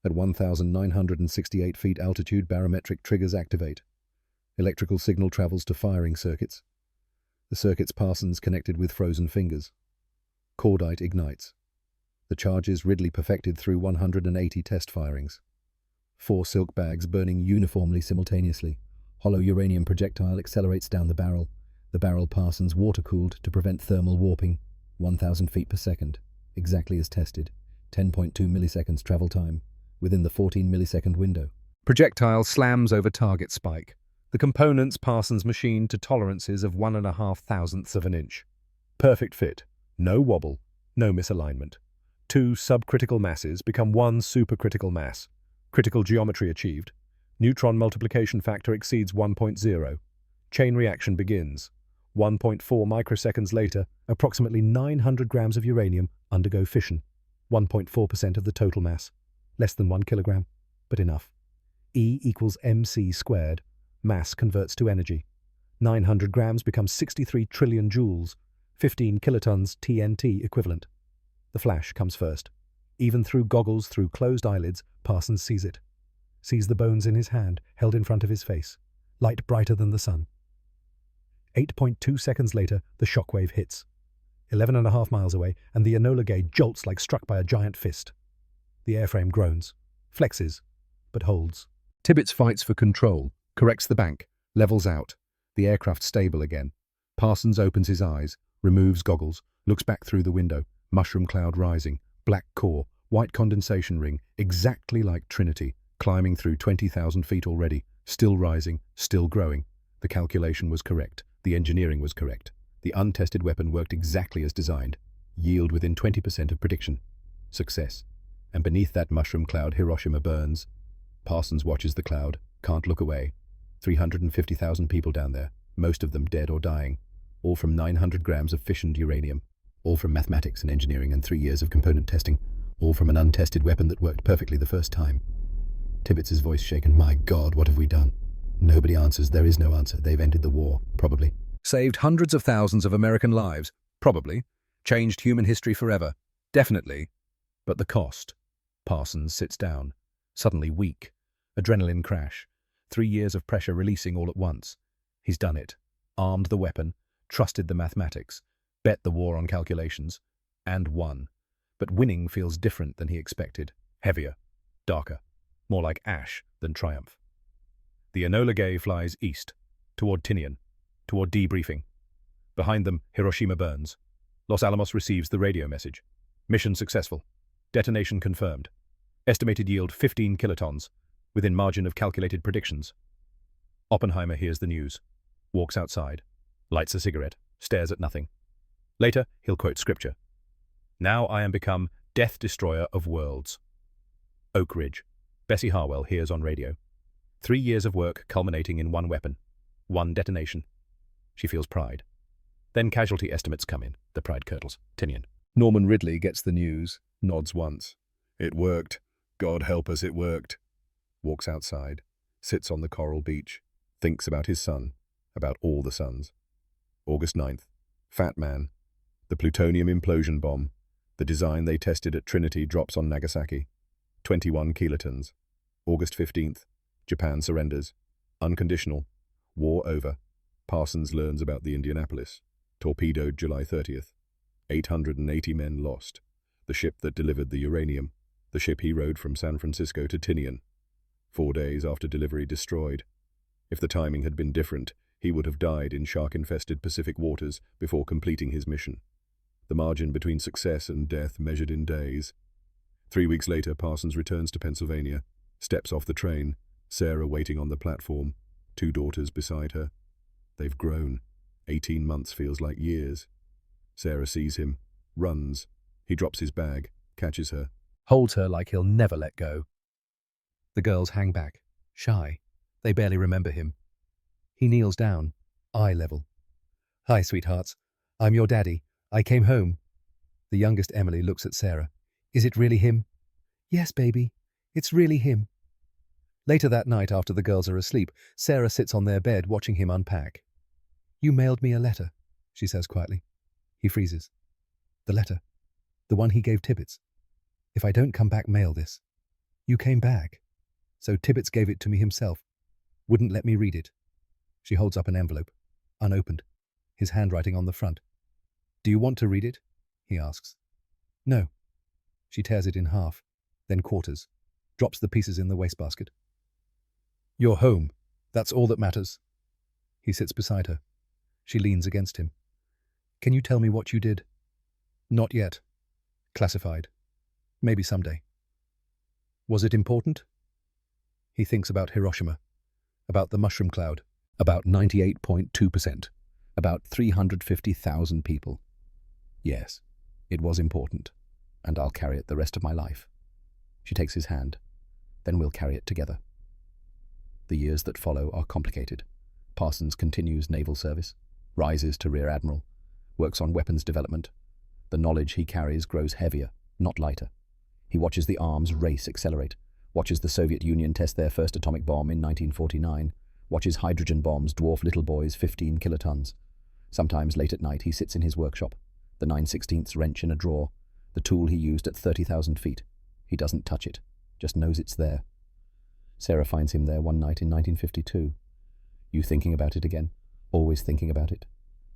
At 1,968 feet altitude, barometric triggers activate. Electrical signal travels to firing circuits. The circuits Parsons connected with frozen fingers. Cordite ignites. The charges Ridley perfected through 180 test firings. 4 silk bags burning uniformly simultaneously. Hollow uranium projectile accelerates down the barrel. The barrel Parsons water-cooled to prevent thermal warping. 1,000 feet per second, exactly as tested. 10.2 milliseconds travel time, within the 14 millisecond window. Projectile slams over target spike. The components Parsons machined to tolerances of 1.5 thousandths of an inch. Perfect fit. No wobble. No misalignment. 2 subcritical masses become 1 supercritical mass. Critical geometry achieved. Neutron multiplication factor exceeds 1.0. Chain reaction begins. 1.4 microseconds later, approximately 900 grams of uranium undergo fission. 1.4% of the total mass. Less than 1 kilogram, but enough. E equals mc squared. Mass converts to energy. 900 grams becomes 63 trillion joules, 15 kilotons TNT equivalent. The flash comes first. Even through goggles, through closed eyelids, Parsons sees it. Sees the bones in his hand, held in front of his face. Light brighter than the sun. 8.2 seconds later, the shockwave hits. 11.5 miles away, and the Enola Gay jolts like struck by a giant fist. The airframe groans, flexes, but holds. Tibbets fights for control, corrects the bank, levels out. The aircraft stable again. Parsons opens his eyes, removes goggles, looks back through the window. Mushroom cloud rising, black core, white condensation ring, exactly like Trinity, climbing through 20,000 feet already, still rising, still growing. The calculation was correct. The engineering was correct. The untested weapon worked exactly as designed. Yield within 20% of prediction. Success. And beneath that mushroom cloud, Hiroshima burns. Parsons watches the cloud, can't look away. 350,000 people down there, most of them dead or dying. All from 900 grams of fissioned uranium. All from mathematics and engineering and 3 years of component testing. All from an untested weapon that worked perfectly the first time. Tibbets's voice shaken. My God, what have we done? Nobody answers. There is no answer. They've ended the war, probably. Saved hundreds of thousands of American lives, probably. Changed human history forever, definitely. But the cost. Parsons sits down, suddenly weak. Adrenaline crash. 3 years of pressure releasing all at once. He's done it. armed the weapon, trusted the mathematics, bet the war on calculations, and won. But winning feels different than he expected. Heavier, darker, more like ash than triumph. The Enola Gay flies east, toward Tinian, toward debriefing. Behind them, Hiroshima burns. Los Alamos receives the radio message. Mission successful. Detonation confirmed. Estimated yield 15 kilotons, within margin of calculated predictions. Oppenheimer hears the news, walks outside, lights a cigarette, stares at nothing. Later, he'll quote scripture. Now I am become death destroyer of worlds. Oak Ridge. Bessie Harwell hears on radio. 3 years of work culminating in one weapon, one detonation. She feels pride. Then casualty estimates come in. The pride curdles. Tinian. Norman Ridley gets the news, nods once. It worked. God help us, it worked. Walks outside, sits on the coral beach, thinks about his son, about all the sons. August 9th. Fat Man. The plutonium implosion bomb. The design they tested at Trinity drops on Nagasaki. 21 kilotons. August 15th. Japan surrenders. Unconditional. War over. Parsons learns about the Indianapolis. Torpedoed July 30th. 880 men lost. The ship that delivered the uranium. The ship he rode from San Francisco to Tinian. 4 days after delivery destroyed. If the timing had been different, he would have died in shark-infested Pacific waters before completing his mission. The margin between success and death measured in days. 3 weeks later, Parsons returns to Pennsylvania, steps off the train, Sarah waiting on the platform, 2 daughters beside her. They've grown. 18 months feels like years. Sarah sees him, runs. He drops his bag, catches her. Holds her like he'll never let go. The girls hang back, shy. They barely remember him. He kneels down, eye level. "Hi, sweethearts. I'm your daddy. I came home." The youngest Emily looks at Sarah. "Is it really him?" "Yes, baby. It's really him." Later that night, after the girls are asleep, Sarah sits on their bed watching him unpack. "You mailed me a letter," she says quietly. He freezes. "The letter. The one he gave Tibbets. If I don't come back, mail this." "You came back." "So Tibbets gave it to me himself. Wouldn't let me read it." She holds up an envelope, unopened, his handwriting on the front. "Do you want to read it?" he asks. "No." She tears it in half, then quarters, drops the pieces in the wastebasket. "You're home. That's all that matters." He sits beside her. She leans against him. "Can you tell me what you did?" "Not yet. Classified. Maybe someday." "Was it important?" He thinks about Hiroshima, about the mushroom cloud, about 98.2%, about 350,000 people. "Yes, it was important, and I'll carry it the rest of my life." She takes his hand. "Then we'll carry it together." The years that follow are complicated. Parsons continues naval service, rises to rear admiral, works on weapons development. The knowledge he carries grows heavier, not lighter. He watches the arms race accelerate, watches the Soviet Union test their first atomic bomb in 1949, watches hydrogen bombs dwarf little boys 15 kilotons. Sometimes late at night he sits in his workshop, the 9/16 wrench in a drawer, the tool he used at 30,000 feet. He doesn't touch it, just knows it's there. Sarah finds him there one night in 1952. "You thinking about it again? Always thinking about it?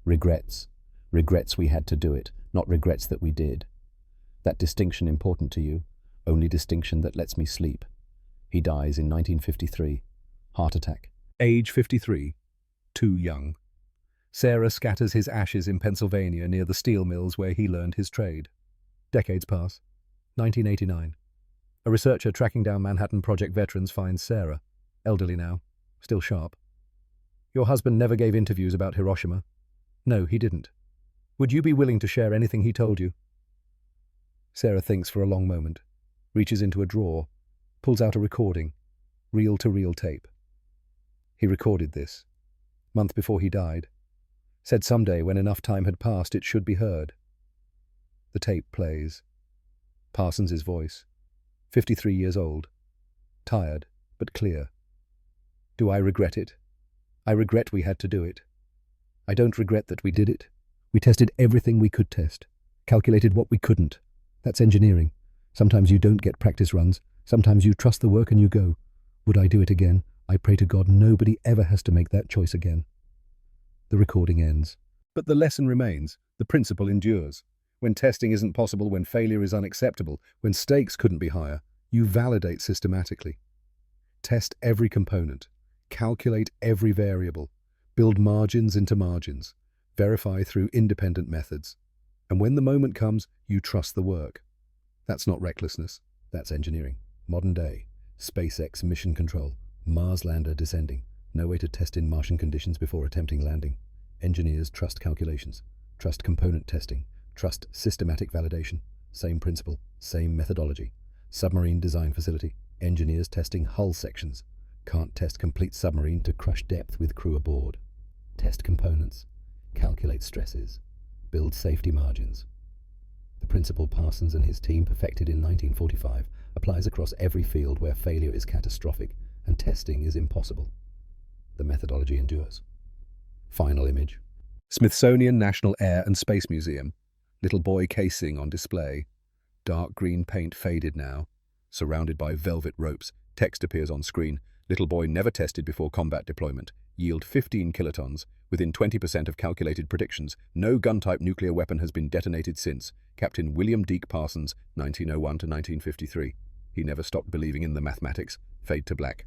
Regrets. Regrets we had to do it, not regrets that we did. That distinction important to you, only distinction that lets me sleep." He dies in 1953. Heart attack. Age 53. Too young. Sarah scatters his ashes in Pennsylvania near the steel mills where he learned his trade. Decades pass. 1989. A researcher tracking down Manhattan Project veterans finds Sarah, elderly now, still sharp. "Your husband never gave interviews about Hiroshima." "No, he didn't." "Would you be willing to share anything he told you?" Sarah thinks for a long moment, reaches into a drawer, pulls out a recording, reel-to-reel tape. He recorded this, month before he died. Said someday, when enough time had passed, it should be heard. The tape plays. Parsons' voice, 53 years old, tired but clear. "Do I regret it? I regret we had to do it. I don't regret that we did it. We tested everything we could test, calculated what we couldn't. That's engineering. Sometimes you don't get practice runs. Sometimes you trust the work and you go. Would I do it again? I pray to God nobody ever has to make that choice again." The recording ends. But the lesson remains, the principle endures. When testing isn't possible, when failure is unacceptable, when stakes couldn't be higher, you validate systematically. Test every component, calculate every variable, build margins into margins, verify through independent methods. And when the moment comes, you trust the work. That's not recklessness, that's engineering. Modern day, SpaceX mission control, Mars lander descending, no way to test in Martian conditions before attempting landing. Engineers trust calculations, trust component testing, trust systematic validation. Same principle, same methodology. Submarine design facility, engineers testing hull sections. Can't test complete submarine to crush depth with crew aboard. Test components, calculate stresses, build safety margins. The principle Parsons and his team perfected in 1945 applies across every field where failure is catastrophic and testing is impossible. The methodology endures. Final image. Smithsonian National Air and Space Museum. Little boy casing on display. Dark green paint faded now. Surrounded by velvet ropes, text appears on screen. Little boy never tested before combat deployment. Yield 15 kilotons. Within 20% of calculated predictions, no gun-type nuclear weapon has been detonated since. Captain William Deke Parsons, 1901 to 1953. He never stopped believing in the mathematics. Fade to black.